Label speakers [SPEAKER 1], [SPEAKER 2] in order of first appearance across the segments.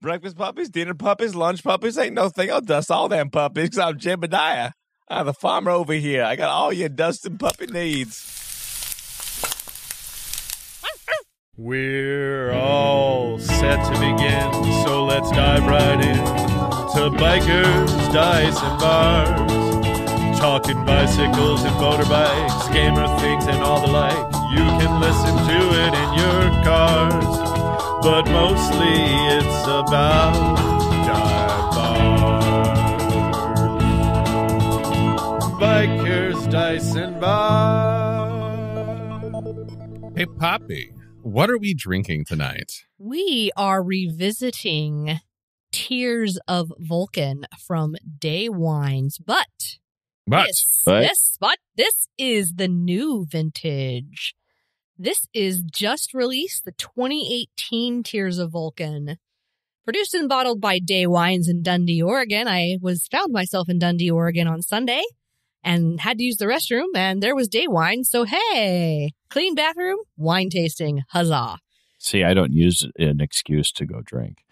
[SPEAKER 1] Breakfast puppies, dinner puppies, lunch puppies. Ain't no thing. I'll dust all them puppies because I'm Jebediah. I'm the farmer over here. I got all your dusting puppy needs.
[SPEAKER 2] We're all set to begin, so let's dive right in to Bikers, Dice, and Bars. Talking bicycles and motorbikes, gamer things and all the like. You can listen to it in your cars, but mostly it's about dive bars. Bikers, Dice, and Bars.
[SPEAKER 3] Hey, Poppy. What are we drinking tonight?
[SPEAKER 4] We are revisiting Tears of Vulcan from Day Wines, but this is the new vintage. This is just released, the 2018 Tears of Vulcan. Produced and bottled by Day Wines in Dundee, Oregon. I found myself in Dundee, Oregon on Sunday and had to use the restroom, and there was Day Wine, so hey, clean bathroom, wine tasting, huzzah.
[SPEAKER 5] See, I don't use an excuse to go drink.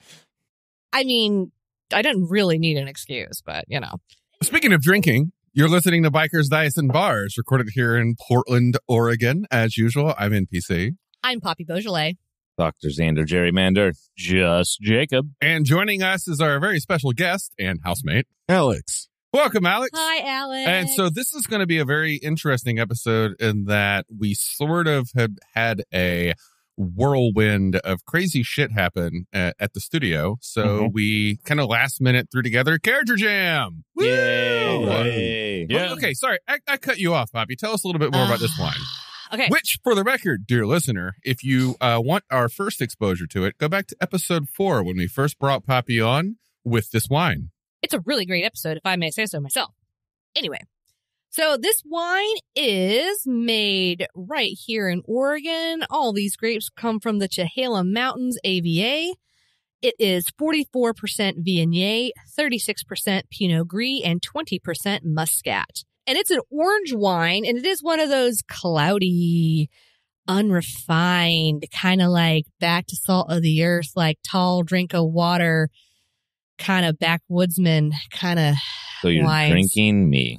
[SPEAKER 4] I mean, I didn't really need an excuse, but, you know.
[SPEAKER 3] Speaking of drinking, you're listening to Bikers, Dice, and Bars, recorded here in Portland, Oregon. As usual, I'm NPC.
[SPEAKER 4] I'm Poppy Beaujolais.
[SPEAKER 1] Dr. Xander Gerrymander, just Jacob.
[SPEAKER 3] And joining us is our very special guest and housemate,
[SPEAKER 5] Alex.
[SPEAKER 3] Welcome, Alex.
[SPEAKER 4] Hi, Alex.
[SPEAKER 3] And so this is going to be a very interesting episode in that we sort of have had a whirlwind of crazy shit happen at the studio. So we kind of last minute threw together Character Jam.
[SPEAKER 1] Yay.
[SPEAKER 3] Yeah. Okay, sorry. I cut you off, Poppy. Tell us a little bit more about this wine.
[SPEAKER 4] Okay.
[SPEAKER 3] Which, for the record, dear listener, if you want our first exposure to it, go back to episode 4 when we first brought Poppy on with this wine.
[SPEAKER 4] It's a really great episode, if I may say so myself. Anyway, so this wine is made right here in Oregon. All these grapes come from the Chehalem Mountains AVA. It is 44% Viognier, 36% Pinot Gris, and 20% Muscat. And it's an orange wine, and it is one of those cloudy, unrefined, kind of like back to salt of the earth, like tall drink of water, kind of backwoodsman kind of
[SPEAKER 1] So you're
[SPEAKER 4] wines.
[SPEAKER 1] drinking me.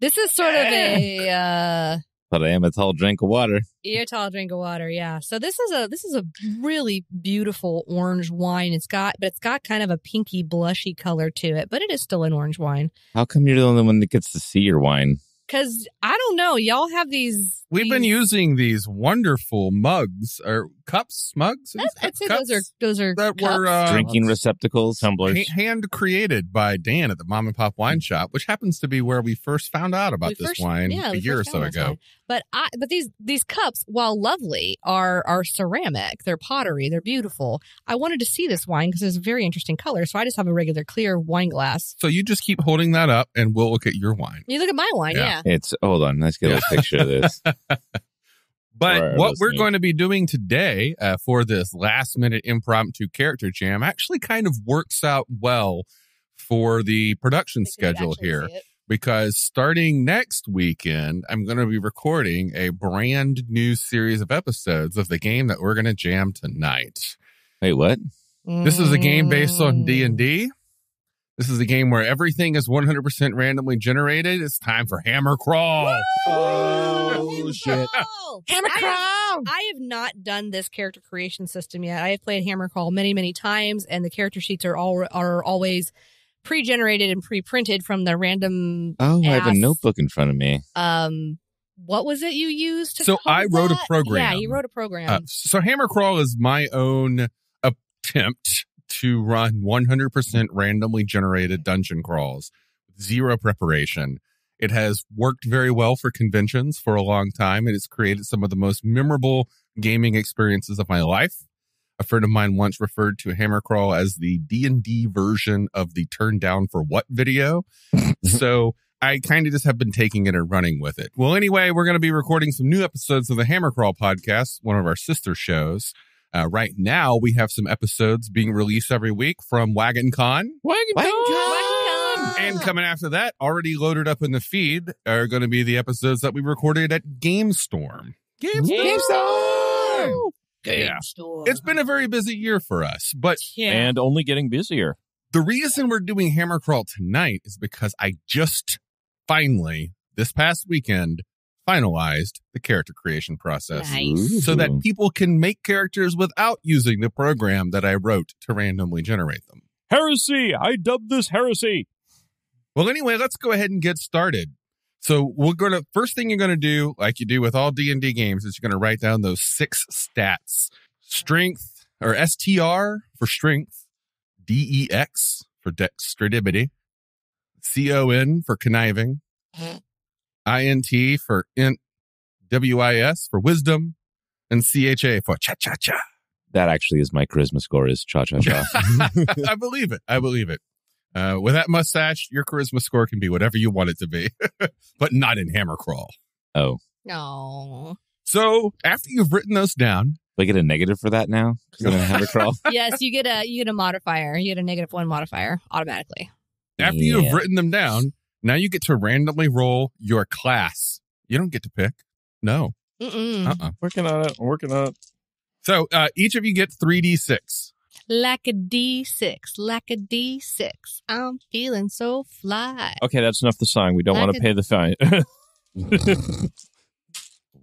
[SPEAKER 4] This is sort of a
[SPEAKER 1] But I am a tall drink of water.
[SPEAKER 4] you're a tall drink of water, yeah. So this is a really beautiful orange wine. It's got kind of a pinky blushy color to it, but it is still an orange wine.
[SPEAKER 1] How come you're the only one that gets to see your wine?
[SPEAKER 4] Because I don't know, y'all have these.
[SPEAKER 3] We've been using these wonderful mugs or cups, mugs.
[SPEAKER 4] I'd say
[SPEAKER 3] cups
[SPEAKER 4] those are
[SPEAKER 3] that
[SPEAKER 4] cups.
[SPEAKER 3] were
[SPEAKER 1] Drinking receptacles.
[SPEAKER 5] Tumblers.
[SPEAKER 3] hand created by Dan at the Mom and Pop Wine Shop, which happens to be where we first found out about this wine a year or so ago.
[SPEAKER 4] But these cups, while lovely, are ceramic. They're pottery. They're beautiful. I wanted to see this wine because it's a very interesting color, so I just have a regular clear wine glass.
[SPEAKER 3] So you just keep holding that up, and we'll look at your wine.
[SPEAKER 4] You look at my wine,
[SPEAKER 3] Yeah.
[SPEAKER 4] yeah.
[SPEAKER 1] Hold on. Let's get a picture of this.
[SPEAKER 3] But
[SPEAKER 1] For
[SPEAKER 3] what
[SPEAKER 1] our
[SPEAKER 3] we're
[SPEAKER 1] listeners.
[SPEAKER 3] going to be doing today for this last-minute impromptu character jam actually kind of works out well for the production
[SPEAKER 4] I could
[SPEAKER 3] schedule
[SPEAKER 4] actually
[SPEAKER 3] here.
[SPEAKER 4] see it.
[SPEAKER 3] Because starting next weekend, I'm going to be recording a brand new series of episodes of the game that we're going to jam tonight.
[SPEAKER 1] Wait, what?
[SPEAKER 3] This is a game based on D&D. This is a game where everything is 100% randomly generated. It's time for HAMMERCRAWL.
[SPEAKER 5] Oh, shit.
[SPEAKER 4] HAMMERCRAWL! I have not done this character creation system yet. I have played HAMMERCRAWL many, many times, and the character sheets are always pre-generated and pre-printed from the random.
[SPEAKER 1] Oh, I have a notebook in front of me.
[SPEAKER 4] What was it you used to?
[SPEAKER 3] So
[SPEAKER 4] call
[SPEAKER 3] I wrote a
[SPEAKER 4] that?
[SPEAKER 3] program.
[SPEAKER 4] Yeah, you wrote a program.
[SPEAKER 3] So HAMMERCRAWL is my own attempt to run 100% randomly generated dungeon crawls with zero preparation. It has worked very well for conventions for a long time. It has created some of the most memorable gaming experiences of my life. A friend of mine once referred to HAMMERCRAWL as the D&D version of the Turn Down for What video. So I kind of just have been taking it and running with it. Well, anyway, we're going to be recording some new episodes of the HAMMERCRAWL podcast, one of our sister shows. Right now, we have some episodes being released every week from WagonCon. And coming after that, already loaded up in the feed, are going to be the episodes that we recorded at GameStorm.
[SPEAKER 4] GameStorm! Game
[SPEAKER 3] Yeah.
[SPEAKER 4] store.
[SPEAKER 3] It's been a very busy year for us, but
[SPEAKER 4] yeah.
[SPEAKER 5] And only getting busier.
[SPEAKER 3] the reason we're doing HAMMERCRAWL tonight is because I just finally, this past weekend, finalized the character creation process.
[SPEAKER 4] Nice.
[SPEAKER 3] So that people can make characters without using the program that I wrote to randomly generate them.
[SPEAKER 5] Heresy! I dubbed this heresy.
[SPEAKER 3] Well, anyway, let's go ahead and get started. So first thing you're going to do, like you do with all D&D games, is you're going to write down those 6 stats. Strength, or STR for strength, DEX for dexterity, CON for conniving, INT for int, WIS for wisdom, and CHA for cha-cha-cha.
[SPEAKER 5] That actually is my charisma score, is cha-cha-cha.
[SPEAKER 3] I believe it. With that mustache, your charisma score can be whatever you want it to be, but not in HAMMERCRAWL.
[SPEAKER 5] Oh.
[SPEAKER 4] No.
[SPEAKER 3] So after you've written those down,
[SPEAKER 5] Do I get a negative for that now? Because I'm going to HAMMERCRAWL.
[SPEAKER 4] Yes, you get a modifier. You get a -1 modifier automatically.
[SPEAKER 3] after you've written them down, now you get to randomly roll your class. You don't get to pick. No.
[SPEAKER 4] Mm-mm.
[SPEAKER 5] Working on it.
[SPEAKER 3] So each of you get 3d6.
[SPEAKER 4] Like a D6, like a D6. I'm feeling so fly.
[SPEAKER 5] Okay, that's enough of the song. We don't want to pay the fine.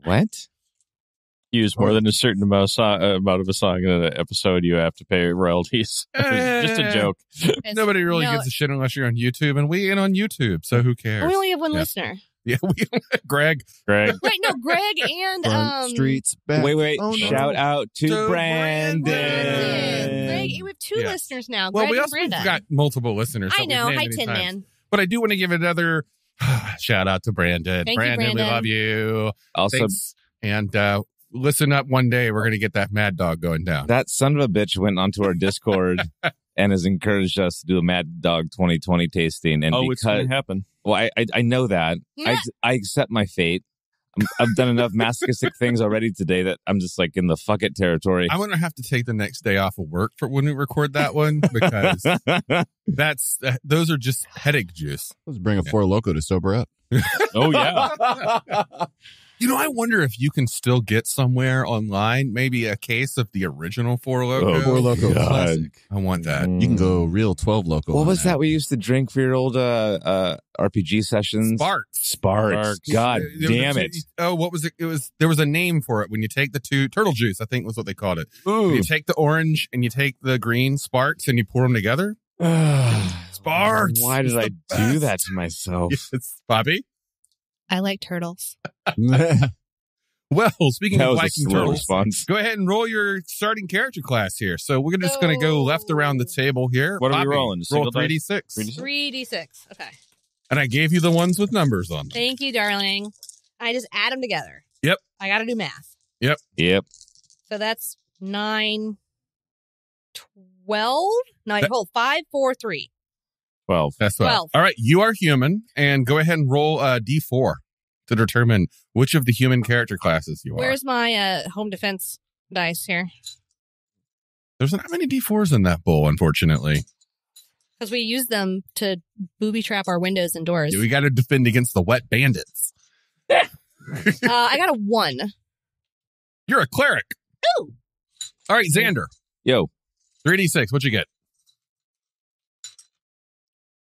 [SPEAKER 5] What? Use more than a certain amount of a song in an episode, you have to pay royalties. Just a joke.
[SPEAKER 3] Nobody really gives a shit unless you're on YouTube, and we ain't on YouTube, so who cares?
[SPEAKER 4] We only have one listener.
[SPEAKER 3] Yeah, Greg.
[SPEAKER 4] Wait, no, Greg and
[SPEAKER 6] Front streets back.
[SPEAKER 5] Wait.
[SPEAKER 6] Oh, no.
[SPEAKER 5] Shout out to Brandon.
[SPEAKER 4] Greg, we have 2
[SPEAKER 3] Yeah.
[SPEAKER 4] listeners now.
[SPEAKER 3] Well,
[SPEAKER 4] Greg
[SPEAKER 3] we
[SPEAKER 4] and
[SPEAKER 3] also
[SPEAKER 4] Brandon.
[SPEAKER 3] got multiple listeners.
[SPEAKER 4] I know. Hi, Tin
[SPEAKER 3] times.
[SPEAKER 4] Man.
[SPEAKER 3] But I do want to give another shout out to Brandon.
[SPEAKER 4] Thank you,
[SPEAKER 3] We
[SPEAKER 4] Brandon.
[SPEAKER 3] love you.
[SPEAKER 5] Also,
[SPEAKER 3] Thanks. And listen up, one day we're going to get that Mad Dog going down.
[SPEAKER 5] that son of a bitch went onto our Discord and has encouraged us to do a Mad Dog 2020 tasting. And
[SPEAKER 2] It's going to happen.
[SPEAKER 5] Well, I know that.
[SPEAKER 4] Yeah.
[SPEAKER 5] I accept my fate. I've done enough masochistic things already today that I'm just like in the fuck it territory.
[SPEAKER 3] I'm going to have to take the next day off of work for when we record that one because those are just headache juice.
[SPEAKER 6] Let's bring a Four Loko to sober up.
[SPEAKER 2] Oh, yeah.
[SPEAKER 3] You know, I wonder if you can still get somewhere online, maybe a case of the original Four Loko.
[SPEAKER 6] Four Loko
[SPEAKER 5] God.
[SPEAKER 6] classic.
[SPEAKER 3] I want that.
[SPEAKER 6] You can go real 12 Loko.
[SPEAKER 5] What
[SPEAKER 6] on
[SPEAKER 5] was that we used to drink for your old RPG sessions? Sparks. God damn it.
[SPEAKER 3] Oh, what was it? There was a name for it when you take the 2 turtle juice, I think was what they called it.
[SPEAKER 5] Ooh.
[SPEAKER 3] You take the orange and you take the green sparks and you pour them together. Sparks.
[SPEAKER 5] Why did I do that to myself?
[SPEAKER 3] Yes, Bobby.
[SPEAKER 4] I like turtles.
[SPEAKER 3] Well, speaking
[SPEAKER 5] That
[SPEAKER 3] of
[SPEAKER 5] was a
[SPEAKER 3] liking
[SPEAKER 5] slow
[SPEAKER 3] turtles,
[SPEAKER 5] response.
[SPEAKER 3] go ahead and roll your starting character class here. So we're just going to go left around the table here.
[SPEAKER 2] What are we
[SPEAKER 3] Bobby,
[SPEAKER 2] rolling?
[SPEAKER 3] Roll
[SPEAKER 2] Single dice?
[SPEAKER 3] 3d6.
[SPEAKER 4] 3d6. Okay.
[SPEAKER 3] And I gave you the ones with numbers on them.
[SPEAKER 4] Thank you, darling. I just add them together.
[SPEAKER 3] Yep.
[SPEAKER 4] I got to do math.
[SPEAKER 5] Yep.
[SPEAKER 4] So that's 9, 12. No, hold 5, 4, 3.
[SPEAKER 5] 12.
[SPEAKER 3] That's right.
[SPEAKER 4] 12.
[SPEAKER 3] All right, you are human, and go ahead and roll a d4 to determine which of the human character classes you are.
[SPEAKER 4] Where's my home defense dice here?
[SPEAKER 3] There's not many d4s in that bowl, unfortunately.
[SPEAKER 4] Because we use them to booby trap our windows and doors.
[SPEAKER 3] We got to defend against the wet bandits.
[SPEAKER 4] I got a 1.
[SPEAKER 3] You're a cleric.
[SPEAKER 4] Ooh.
[SPEAKER 3] All right, Xander.
[SPEAKER 5] Yo,
[SPEAKER 3] 3d6, what you get?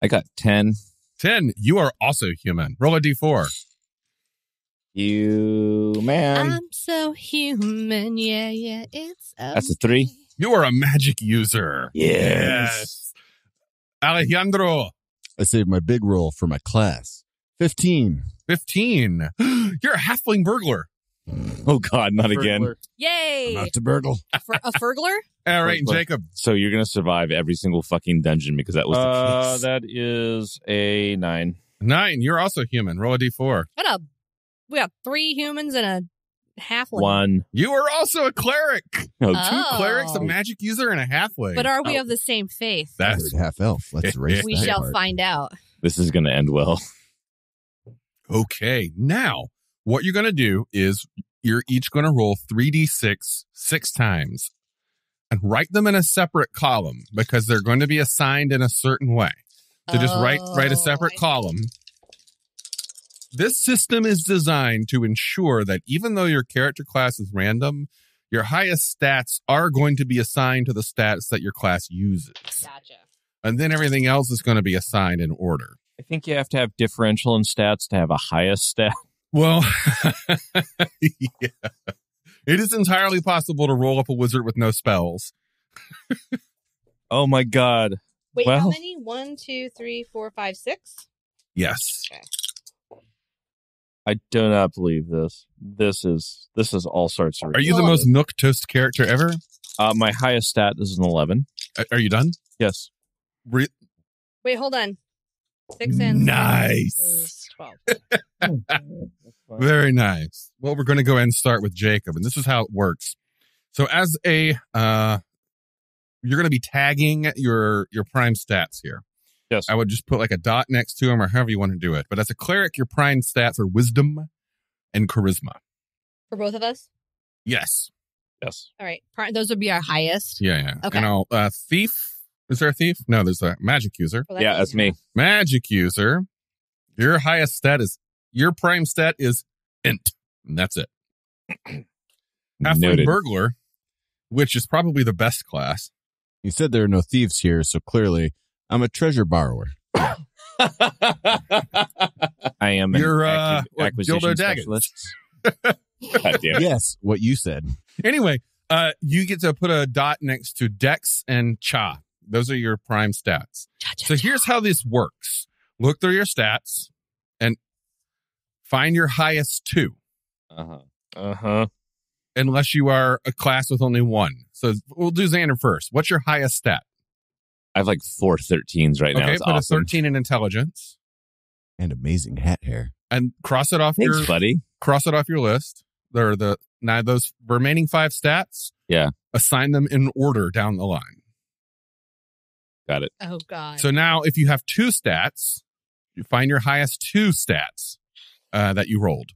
[SPEAKER 5] I got 10.
[SPEAKER 3] 10. You are also human. Roll a d4.
[SPEAKER 5] You, man.
[SPEAKER 4] I'm so human. Yeah, it's
[SPEAKER 5] That's a 3.
[SPEAKER 3] You are a magic user.
[SPEAKER 5] Yes.
[SPEAKER 3] Alejandro.
[SPEAKER 6] I saved my big roll for my class. 15.
[SPEAKER 3] 15. You're a halfling burglar.
[SPEAKER 5] Oh, God, not again.
[SPEAKER 6] Burglar.
[SPEAKER 4] Yay!
[SPEAKER 6] Not to burgle.
[SPEAKER 4] A furgler?
[SPEAKER 3] All right, and
[SPEAKER 5] Burglar.
[SPEAKER 3] Jacob.
[SPEAKER 5] So you're going to survive every single fucking dungeon because that was the case.
[SPEAKER 2] That is a 9.
[SPEAKER 3] 9. You're also human. Roll a d4.
[SPEAKER 4] We got 3 humans and a halfling.
[SPEAKER 5] 1.
[SPEAKER 3] You are also a cleric.
[SPEAKER 5] No,
[SPEAKER 4] Oh.
[SPEAKER 3] 2 clerics, a magic user, and a halfling.
[SPEAKER 4] But are we of the same faith?
[SPEAKER 3] That's
[SPEAKER 6] Half elf. Let's erase
[SPEAKER 4] We
[SPEAKER 6] that
[SPEAKER 4] shall
[SPEAKER 6] part.
[SPEAKER 4] find out.
[SPEAKER 5] This is going to end well.
[SPEAKER 3] okay. Now, what you're going to do is you're each going to roll 3d6 6 times and write them in a separate column because they're going to be assigned in a certain way. So just write a separate column. This system is designed to ensure that even though your character class is random, Your highest stats are going to be assigned to the stats that your class uses.
[SPEAKER 4] Gotcha.
[SPEAKER 3] And then everything else is going to be assigned in order.
[SPEAKER 5] I think you have to have differential in stats to have a highest stat.
[SPEAKER 3] Well, yeah. It is entirely possible to roll up a wizard with no spells.
[SPEAKER 5] Oh my god.
[SPEAKER 4] Wait,
[SPEAKER 5] Well-
[SPEAKER 4] how many? 1, 2, 3, 4, 5, 6?
[SPEAKER 3] Yes.
[SPEAKER 5] I do not believe this. This is all sorts of
[SPEAKER 3] Are you the most milquetoast character ever?
[SPEAKER 5] my highest stat is an 11.
[SPEAKER 3] Are you done?
[SPEAKER 5] Yes.
[SPEAKER 4] Wait, hold on. 6 and
[SPEAKER 3] Nice.
[SPEAKER 4] 6 is 12.
[SPEAKER 3] Very nice. Well, we're going to go ahead and start with Jacob, and this is how it works. So as a, you're going to be tagging your prime stats here.
[SPEAKER 5] Yes.
[SPEAKER 3] I would just put like a dot next to them or however you want to do it. But as a cleric, your prime stats are wisdom and charisma.
[SPEAKER 4] For both of us?
[SPEAKER 3] Yes.
[SPEAKER 5] Yes.
[SPEAKER 4] All right. Those would be our highest.
[SPEAKER 3] Yeah.
[SPEAKER 4] Okay.
[SPEAKER 3] And I'll, thief. Is there a thief? No, there's a magic user.
[SPEAKER 4] Well,
[SPEAKER 5] Yeah, that's me.
[SPEAKER 3] Magic user. Your highest stat is, your prime stat is int. And that's it. Halfling
[SPEAKER 5] Noted.
[SPEAKER 3] burglar, which is probably the best class.
[SPEAKER 6] You said there are no thieves here, so clearly I'm a treasure borrower.
[SPEAKER 5] I am an
[SPEAKER 3] You're,
[SPEAKER 5] acquisition
[SPEAKER 3] dildo daggers.
[SPEAKER 5] specialist. God damn it.
[SPEAKER 6] Yes, what you said.
[SPEAKER 3] Anyway, you get to put a dot next to Dex and Cha. Those are your prime stats. So here's how this works. Look through your stats and find your highest 2. Unless you are a class with only 1. So we'll do Xander first. What's your highest stat?
[SPEAKER 5] I have like 4 13s right now.
[SPEAKER 3] Okay,
[SPEAKER 5] It's
[SPEAKER 3] put
[SPEAKER 5] awesome.
[SPEAKER 3] a 13 in intelligence
[SPEAKER 6] And amazing hat hair.
[SPEAKER 3] and cross it off
[SPEAKER 5] Thanks, buddy.
[SPEAKER 3] your list. There are now those remaining 5 stats.
[SPEAKER 5] Yeah.
[SPEAKER 3] Assign them in order down the line.
[SPEAKER 5] Got it.
[SPEAKER 4] Oh, God.
[SPEAKER 3] So now if you have 2 stats, you find your highest 2 stats that you rolled.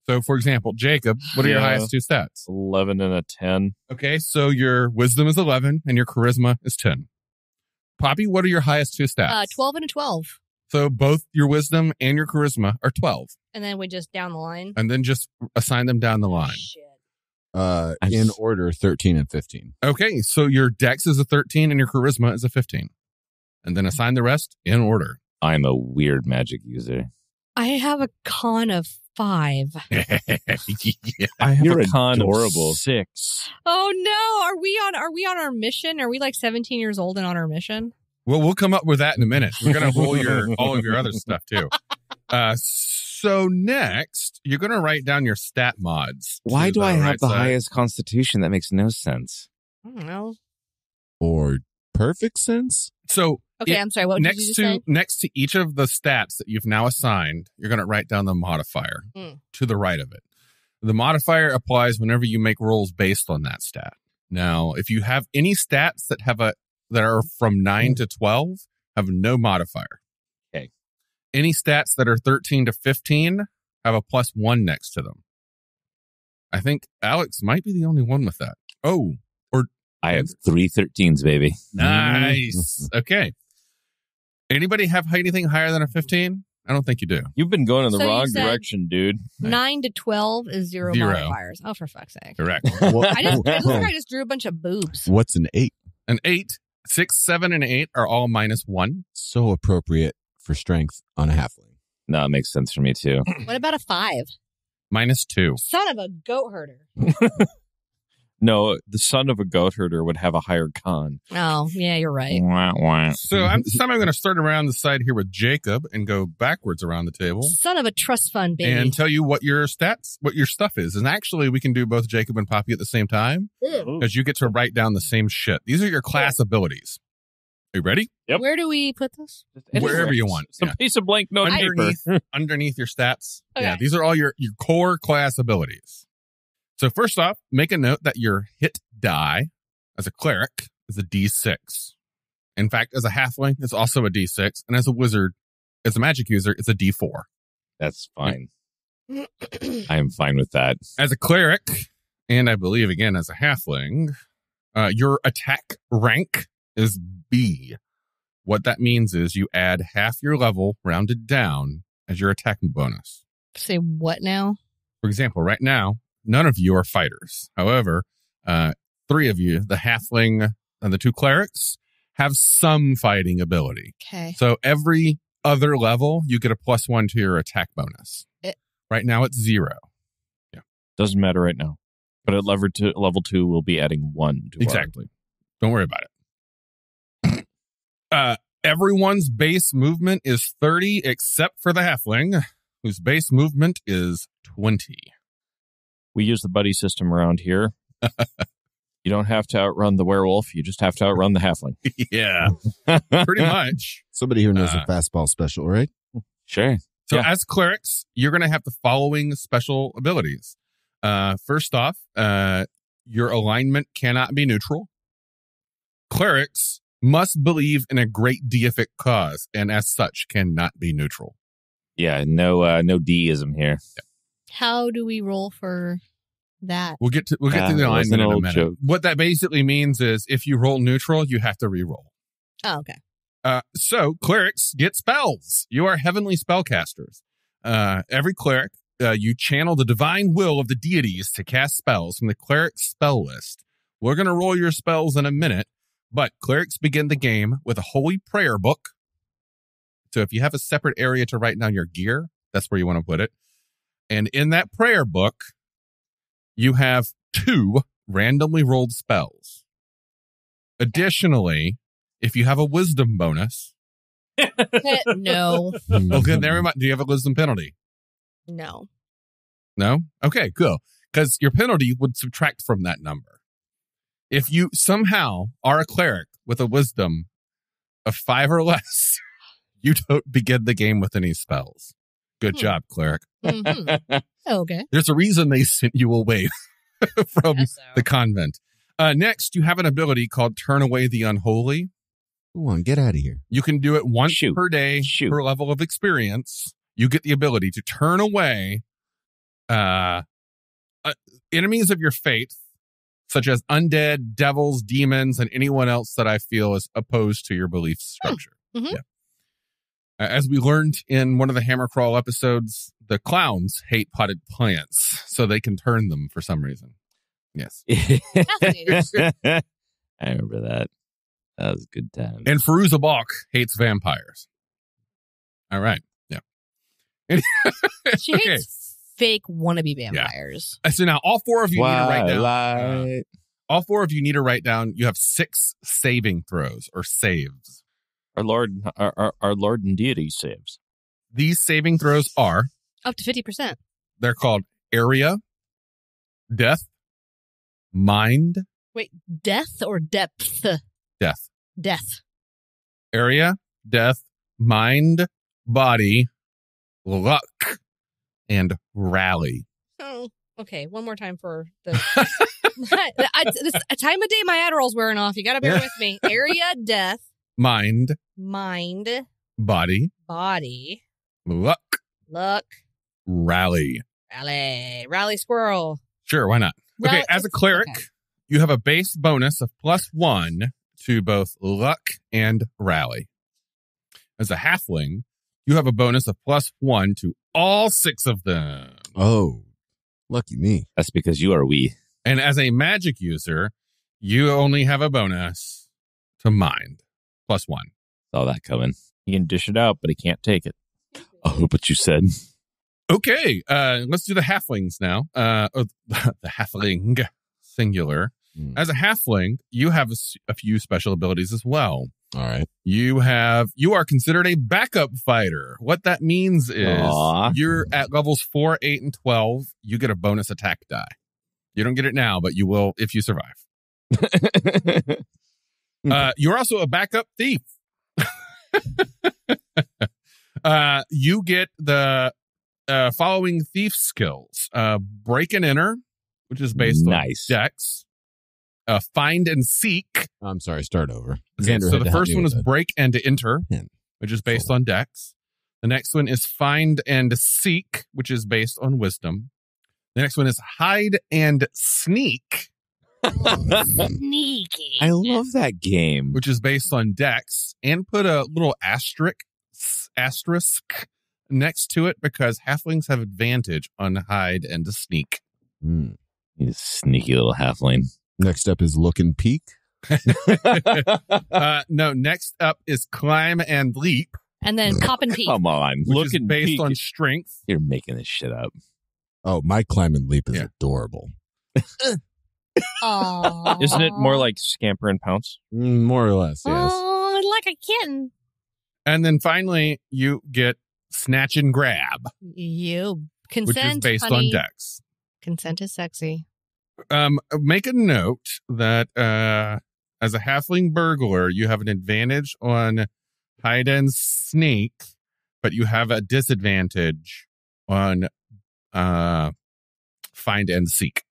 [SPEAKER 3] So for example, Jacob, what are your
[SPEAKER 5] Yeah.
[SPEAKER 3] highest 2 stats?
[SPEAKER 5] 11 and a 10.
[SPEAKER 3] Okay, so your wisdom is 11 and your charisma is 10. Poppy, what are your highest 2 stats?
[SPEAKER 4] 12 and a 12.
[SPEAKER 3] So both your wisdom and your charisma are 12.
[SPEAKER 4] And then we just down the line.
[SPEAKER 3] And then just assign them down the line.
[SPEAKER 4] Shit.
[SPEAKER 6] In order, 13 and 15.
[SPEAKER 3] Okay, so your dex is a 13 and your charisma is a 15. And then assign the rest in order.
[SPEAKER 5] I'm a weird magic user.
[SPEAKER 4] I have a con of 5.
[SPEAKER 3] Yeah.
[SPEAKER 5] I have You're a con adorable.
[SPEAKER 3] Oh,
[SPEAKER 5] of 6.
[SPEAKER 4] Oh no! Are we on our mission? Are we like 17 years old and on our mission?
[SPEAKER 3] Well, we'll come up with that in a minute. We're going to roll all of your other stuff too. So next, you're going to write down your stat mods.
[SPEAKER 5] Why
[SPEAKER 3] to
[SPEAKER 5] do I have
[SPEAKER 3] right
[SPEAKER 5] the
[SPEAKER 3] side.
[SPEAKER 5] highest constitution? That makes no sense.
[SPEAKER 4] I don't know.
[SPEAKER 6] Or perfect sense?
[SPEAKER 3] So
[SPEAKER 4] Okay, I'm sorry. What did you just say?
[SPEAKER 3] next to each of the stats that you've now assigned, you're going to write down the modifier to the right of it. The modifier applies whenever you make rolls based on that stat. Now, if you have any stats that are from 9 to 12, have no modifier.
[SPEAKER 5] Okay.
[SPEAKER 3] Any stats that are 13 to 15 have a +1 next to them. I think Alex might be the only one with that. Oh,
[SPEAKER 5] I have 3 13s, baby.
[SPEAKER 3] nice. Okay. Anybody have anything higher than a 15? I don't think you do.
[SPEAKER 5] You've been going in the
[SPEAKER 4] So you
[SPEAKER 5] wrong
[SPEAKER 4] said-
[SPEAKER 5] direction, dude.
[SPEAKER 4] 9 to 12 is 0
[SPEAKER 3] Zero.
[SPEAKER 4] modifiers. Oh, for fuck's sake.
[SPEAKER 3] Correct.
[SPEAKER 4] It looks like I just drew a bunch of boobs.
[SPEAKER 6] What's an 8?
[SPEAKER 3] An 8, 6, 7, and 8 are all -1.
[SPEAKER 6] So appropriate for strength on a halfling.
[SPEAKER 5] No, it makes sense for me too.
[SPEAKER 4] What about a 5?
[SPEAKER 3] -2.
[SPEAKER 4] Son of a goat herder.
[SPEAKER 5] No, the son of a goat herder would have a higher con.
[SPEAKER 4] Oh, yeah, you're right.
[SPEAKER 5] Wah, wah.
[SPEAKER 3] So this time I'm going to start around the side here with Jacob and go backwards around the table
[SPEAKER 4] Son of a trust fund, baby.
[SPEAKER 3] and tell you what your stuff is. And actually, we can do both Jacob and Poppy at the same time
[SPEAKER 4] Ew.
[SPEAKER 3] because you get to write down the same shit. These are your class abilities. Are you ready?
[SPEAKER 5] Yep.
[SPEAKER 4] Where do we put this?
[SPEAKER 3] Wherever you want.
[SPEAKER 5] It's a piece of blank note paper.
[SPEAKER 3] Underneath your stats.
[SPEAKER 4] Okay.
[SPEAKER 3] Yeah, these are all your core class abilities. So first off, make a note that your hit die as a cleric is a D6. In fact, as a halfling, it's also a D6. And as a wizard, as a magic user, it's a D4.
[SPEAKER 5] That's fine. I am fine with that.
[SPEAKER 3] As a cleric, and I believe again as a halfling, your attack rank is B. What that means is you add half your level rounded down as your attack bonus.
[SPEAKER 4] Say what now?
[SPEAKER 3] For example, right now, none of you are fighters. However, Three of you, the halfling and the two clerics, have some fighting ability.
[SPEAKER 4] Okay.
[SPEAKER 3] So every other level, you get a +1 to your attack bonus. Right now, it's 0.
[SPEAKER 5] Doesn't matter right now. But at level 2, we'll be adding 1 to
[SPEAKER 3] Exactly. Don't worry about it. Everyone's base movement is 30 except for the halfling, whose base movement is 20.
[SPEAKER 5] We use the buddy system around here. You don't have to outrun the werewolf. You just have to outrun the halfling.
[SPEAKER 3] Yeah, pretty much.
[SPEAKER 6] Somebody here knows a fastball special, right?
[SPEAKER 5] Sure.
[SPEAKER 3] So
[SPEAKER 5] Yeah.
[SPEAKER 3] as clerics, you're going to have the following special abilities. First off, your alignment cannot be neutral. Clerics must believe in a great deific cause, and as such, cannot be neutral.
[SPEAKER 5] Yeah, no deism here.
[SPEAKER 4] How do we roll for that?
[SPEAKER 3] We'll get to the
[SPEAKER 5] it was
[SPEAKER 3] alignment
[SPEAKER 5] an
[SPEAKER 3] in a
[SPEAKER 5] old
[SPEAKER 3] minute.
[SPEAKER 5] joke.
[SPEAKER 3] What that basically means is if you roll neutral, you have to re-roll.
[SPEAKER 4] Oh, okay.
[SPEAKER 3] So clerics get spells. You are heavenly spellcasters. Every cleric, you channel the divine will of the deities to cast spells from the cleric's spell list. We're going to roll your spells in a minute, but clerics begin the game with a holy prayer book. So if you have a separate area to write down your gear, that's where you want to put it. And in that prayer book, you have 2 randomly rolled spells. Additionally, if you have a wisdom bonus,
[SPEAKER 4] No.
[SPEAKER 3] okay, never mind. Do you have a wisdom penalty?
[SPEAKER 4] No.
[SPEAKER 3] No? Okay, cool. Because your penalty would subtract from that number. If you somehow are a cleric with a wisdom of 5 or less, you don't begin the game with any spells. Good job, cleric.
[SPEAKER 4] Mm-hmm. Okay.
[SPEAKER 3] There's a reason they sent you away from
[SPEAKER 4] Guess so.
[SPEAKER 3] the convent. Next, you have an ability called Turn Away the Unholy.
[SPEAKER 6] Come on, get out of here.
[SPEAKER 3] You can do it once
[SPEAKER 5] Shoot.
[SPEAKER 3] per day per level of experience. You get the ability to turn away enemies of your faith, such as undead, devils, demons, and anyone else that I feel is opposed to your belief structure.
[SPEAKER 4] Mm-hmm.
[SPEAKER 3] Yeah. As we learned in one of the HAMMERCRAWL episodes, the clowns hate potted plants, so they can turn them for some reason. Yes.
[SPEAKER 4] Fascinating.
[SPEAKER 5] I remember that. That was a good time.
[SPEAKER 3] And Firuza Balk hates vampires. All right. Yeah.
[SPEAKER 4] She hates fake wannabe vampires.
[SPEAKER 3] So now all 4 of you need to write down.
[SPEAKER 5] Twilight.
[SPEAKER 3] All 4 of you need to write down. You have 6 saving throws or saves.
[SPEAKER 5] Our Lord and deity saves.
[SPEAKER 3] These saving throws are,
[SPEAKER 4] Up to 50%.
[SPEAKER 3] they're called area, death, mind,
[SPEAKER 4] Wait, death or depth?
[SPEAKER 3] death.
[SPEAKER 4] Death.
[SPEAKER 3] Area, death, mind, body, luck, and rally.
[SPEAKER 4] Oh, okay. One more time for the this time of day my Adderall's wearing off. You got to bear with me. Area, death,
[SPEAKER 3] Mind,
[SPEAKER 4] mind,
[SPEAKER 3] body,
[SPEAKER 4] body,
[SPEAKER 3] luck,
[SPEAKER 4] luck,
[SPEAKER 3] rally.
[SPEAKER 4] rally squirrel.
[SPEAKER 3] Sure, why not? Okay,
[SPEAKER 4] Rally-
[SPEAKER 3] as a cleric,
[SPEAKER 4] okay.
[SPEAKER 3] you have a base bonus of +1 to both luck and rally. As a halfling, you have a bonus of +1 to all 6 of them.
[SPEAKER 6] Oh, lucky me.
[SPEAKER 5] That's because you are we.
[SPEAKER 3] And as a magic user, you only have a bonus to mind, +1.
[SPEAKER 5] Saw that coming. He can dish it out, but he can't take it. Oh, but you said.
[SPEAKER 3] Okay, let's do the halflings now. The halfling, singular. As a halfling, you have a few special abilities as well.
[SPEAKER 6] All right.
[SPEAKER 3] You are considered a backup fighter. What that means is you're at levels 4, 8, and 12. You get a bonus attack die. You don't get it now, but you will if you survive. You're also a backup thief. You get the following thief skills. Break and enter, which is based on dex. Find and seek.
[SPEAKER 6] I'm sorry, start over.
[SPEAKER 3] Okay, so the first one is break and enter,
[SPEAKER 6] Hint.
[SPEAKER 3] which is based on dex. The next one is find and seek, which is based on wisdom. The next one is hide and sneak,
[SPEAKER 4] Sneaky.
[SPEAKER 5] I love that game.
[SPEAKER 3] which is based on dex, and put a little asterisk next to it because halflings have advantage on hide and sneak.
[SPEAKER 6] Hmm.
[SPEAKER 5] You sneaky little halfling.
[SPEAKER 6] Next up is look and peek.
[SPEAKER 3] No, next up is climb and leap,
[SPEAKER 4] And then cop and peek.
[SPEAKER 5] Come on.
[SPEAKER 3] which
[SPEAKER 5] Look
[SPEAKER 3] is
[SPEAKER 5] and
[SPEAKER 3] based
[SPEAKER 5] peek.
[SPEAKER 3] on strength.
[SPEAKER 5] You're making this shit up.
[SPEAKER 6] Oh, my climb and leap is
[SPEAKER 3] Yeah.
[SPEAKER 6] adorable.
[SPEAKER 4] Aww.
[SPEAKER 5] Isn't it more like scamper and pounce?
[SPEAKER 6] More or less, yes.
[SPEAKER 4] Oh, like a kitten.
[SPEAKER 3] And then finally, you get snatch and grab,
[SPEAKER 4] You
[SPEAKER 3] which
[SPEAKER 4] consent,
[SPEAKER 3] is based
[SPEAKER 4] honey.
[SPEAKER 3] on dex.
[SPEAKER 4] Consent is sexy.
[SPEAKER 3] Make a note that as a halfling burglar, you have an advantage on hide and sneak, but you have a disadvantage on find and seek.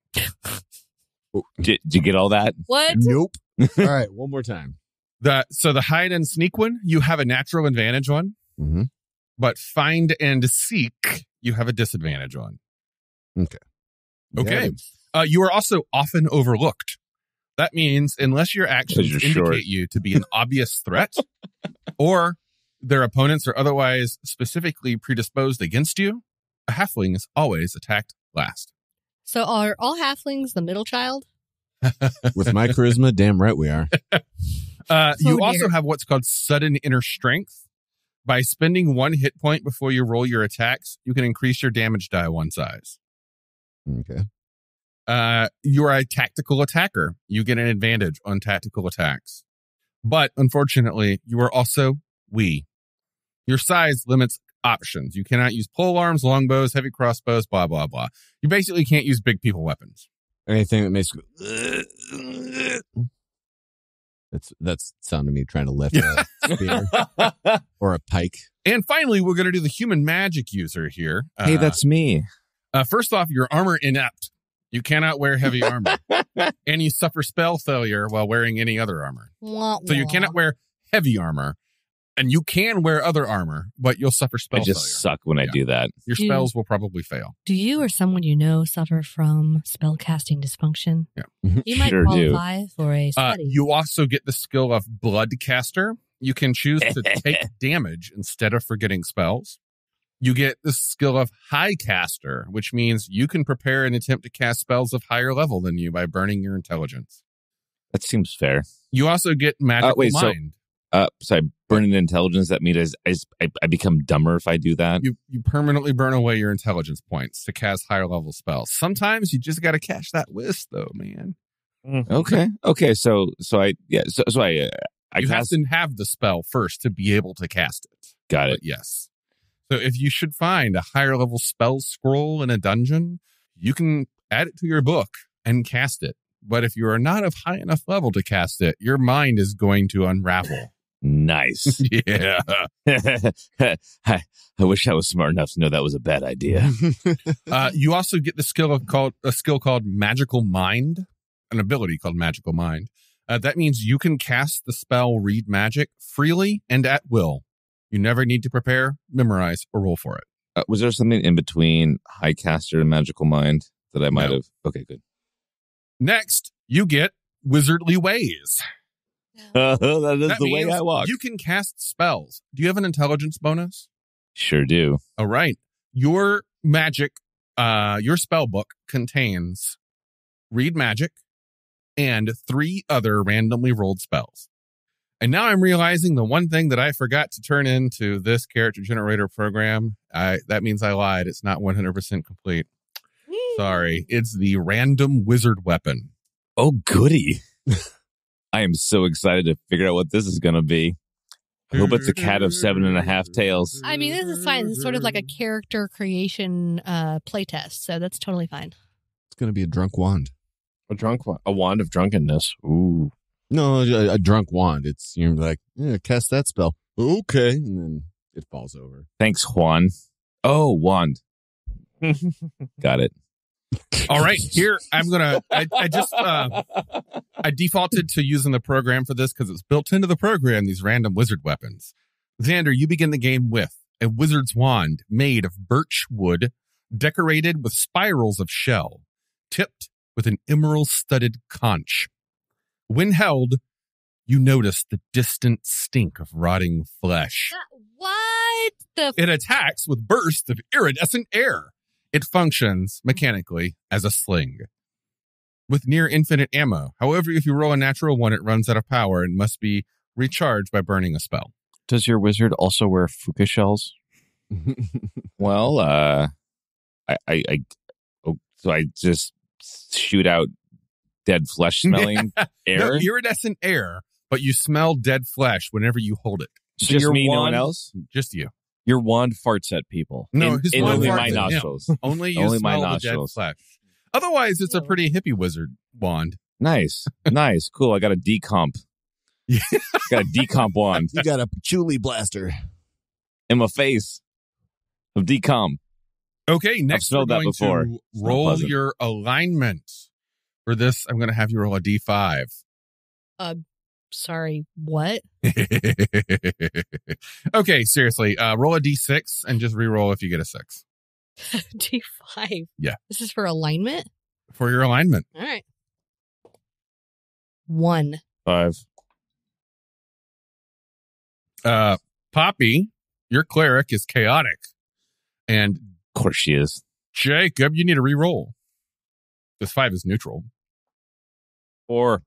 [SPEAKER 5] Did you get all that?
[SPEAKER 4] What?
[SPEAKER 6] Nope. All right, one more time.
[SPEAKER 3] So the hide and sneak one, you have a natural advantage on,
[SPEAKER 6] Mm-hmm.
[SPEAKER 3] but find and seek, you have a disadvantage on. Okay. You are also often overlooked. That means unless your actions
[SPEAKER 5] you're
[SPEAKER 3] indicate
[SPEAKER 5] short.
[SPEAKER 3] you to be an obvious threat, or their opponents are otherwise specifically predisposed against you, a halfling is always attacked last.
[SPEAKER 4] So are all halflings the middle child?
[SPEAKER 6] With my charisma, damn right we are.
[SPEAKER 3] You
[SPEAKER 4] dear.
[SPEAKER 3] also have what's called sudden inner strength. By spending 1 hit point before you roll your attacks, you can increase your damage die 1 size.
[SPEAKER 6] Okay.
[SPEAKER 3] You are a tactical attacker. You get an advantage on tactical attacks. But unfortunately, you are also wee. Your size limits options. You cannot use pole arms, longbows, heavy crossbows, blah, blah, blah. You basically can't use big people weapons.
[SPEAKER 6] Anything that makes that's sound of me trying to lift a spear or a pike.
[SPEAKER 3] And finally, we're going to do the human magic user here.
[SPEAKER 5] Hey, that's me.
[SPEAKER 3] First off, your armor inept. You cannot wear heavy armor. And you suffer spell failure while wearing any other armor.
[SPEAKER 4] Wah,
[SPEAKER 3] So you
[SPEAKER 4] wah.
[SPEAKER 3] cannot wear heavy armor. And you can wear other armor, but you'll suffer spell
[SPEAKER 5] I just
[SPEAKER 3] failure.
[SPEAKER 5] suck when I do that.
[SPEAKER 3] Your
[SPEAKER 4] Dude.
[SPEAKER 3] spells will probably fail.
[SPEAKER 4] Do you or someone you know suffer from spellcasting dysfunction?
[SPEAKER 3] Yeah.
[SPEAKER 4] You might
[SPEAKER 5] Sure do.
[SPEAKER 4] qualify for a study.
[SPEAKER 3] You also get the skill of Bloodcaster. You can choose to take damage instead of forgetting spells. You get the skill of Highcaster, which means you can prepare and attempt to cast spells of higher level than you by burning your intelligence.
[SPEAKER 5] That seems fair.
[SPEAKER 3] You also get Magical
[SPEAKER 5] wait, so-
[SPEAKER 3] Mind.
[SPEAKER 5] Sorry, burning intelligence, that means I become dumber if I do that?
[SPEAKER 3] You permanently burn away your intelligence points to cast higher level spells. Sometimes you just got to catch that whisk, though, man.
[SPEAKER 5] Okay. So I
[SPEAKER 3] You have
[SPEAKER 5] cast.
[SPEAKER 3] to have the spell first to be able to cast it.
[SPEAKER 5] Got
[SPEAKER 3] But
[SPEAKER 5] it.
[SPEAKER 3] yes. So if you should find a higher level spell scroll in a dungeon, you can add it to your book and cast it. But if you are not of high enough level to cast it, your mind is going to unravel.
[SPEAKER 5] Nice.
[SPEAKER 3] Yeah.
[SPEAKER 5] I wish I was smart enough to know that was a bad idea.
[SPEAKER 3] You also get the skill called Magical Mind, an ability called Magical Mind. That means you can cast the spell Read Magic freely and at will. You never need to prepare, memorize, or roll for it.
[SPEAKER 5] Was there something in between Highcaster and Magical Mind that I might
[SPEAKER 3] No.
[SPEAKER 5] have? Okay, good.
[SPEAKER 3] Next, you get Wizardly Ways.
[SPEAKER 5] That is
[SPEAKER 3] That
[SPEAKER 5] the way
[SPEAKER 3] means
[SPEAKER 5] I walk.
[SPEAKER 3] You can cast spells. Do you have an intelligence bonus?
[SPEAKER 5] Sure do.
[SPEAKER 3] All right. Your magic, your spell book contains Read Magic and 3 other randomly rolled spells. And now I'm realizing the one thing that I forgot to turn into this character generator program. That means I lied. It's not 100% complete. Sorry. It's the random wizard weapon.
[SPEAKER 5] Oh, goody. I am so excited to figure out what this is going to be. I hope it's a cat of 7.5 tails.
[SPEAKER 4] I mean, this is fine. It's sort of like a character creation playtest, so that's totally fine.
[SPEAKER 6] It's going to be a drunk wand.
[SPEAKER 5] A wand of drunkenness. Ooh.
[SPEAKER 6] No, a drunk wand. It's, you're like, yeah, cast that spell. Okay. And then it falls over.
[SPEAKER 5] Thanks, Juan. Oh, wand. Got it.
[SPEAKER 3] All right, here I'm gonna. I defaulted to using the program for this because it's built into the program. These random wizard weapons. Xander, you begin the game with a wizard's wand made of birch wood, decorated with spirals of shell, tipped with an emerald-studded conch. When held, you notice the distant stink of rotting flesh.
[SPEAKER 4] What the?
[SPEAKER 3] It attacks with bursts of iridescent air. It functions mechanically as a sling. with near infinite ammo. However, if you roll a natural 1, it runs out of power and must be recharged by burning a spell.
[SPEAKER 5] Does your wizard also wear fuka shells?
[SPEAKER 7] Well, so I just shoot out dead flesh smelling air.
[SPEAKER 3] No, iridescent air, but you smell dead flesh whenever you hold it.
[SPEAKER 7] So just me, no one else?
[SPEAKER 3] Just you.
[SPEAKER 5] Your wand farts at people.
[SPEAKER 3] No,
[SPEAKER 7] in only my
[SPEAKER 3] farts,
[SPEAKER 7] nostrils.
[SPEAKER 3] Only you
[SPEAKER 7] Only my
[SPEAKER 3] smell the
[SPEAKER 7] nostrils.
[SPEAKER 3] dead flesh. Otherwise, it's a pretty hippie wizard wand.
[SPEAKER 7] Nice. Cool. I got a decomp.
[SPEAKER 3] Yeah.
[SPEAKER 7] Got a decomp wand
[SPEAKER 6] You got a patchouli blaster.
[SPEAKER 7] in my face of decomp.
[SPEAKER 3] Okay, next we're
[SPEAKER 7] smelled that
[SPEAKER 3] going
[SPEAKER 7] before.
[SPEAKER 3] to
[SPEAKER 7] It's not
[SPEAKER 3] roll
[SPEAKER 7] pleasant.
[SPEAKER 3] your alignment. For this, I'm going to have you roll a D5.
[SPEAKER 4] Sorry, what?
[SPEAKER 3] Okay, seriously, roll a D6 and just re-roll if you get a 6
[SPEAKER 4] D5.
[SPEAKER 3] Yeah.
[SPEAKER 4] This is for alignment?
[SPEAKER 3] for your alignment.
[SPEAKER 4] All right. 1.
[SPEAKER 5] 5.
[SPEAKER 3] Poppy, your cleric is chaotic. And
[SPEAKER 7] Of course she is.
[SPEAKER 3] Jacob, you need to re-roll. This 5 is neutral.
[SPEAKER 5] 4.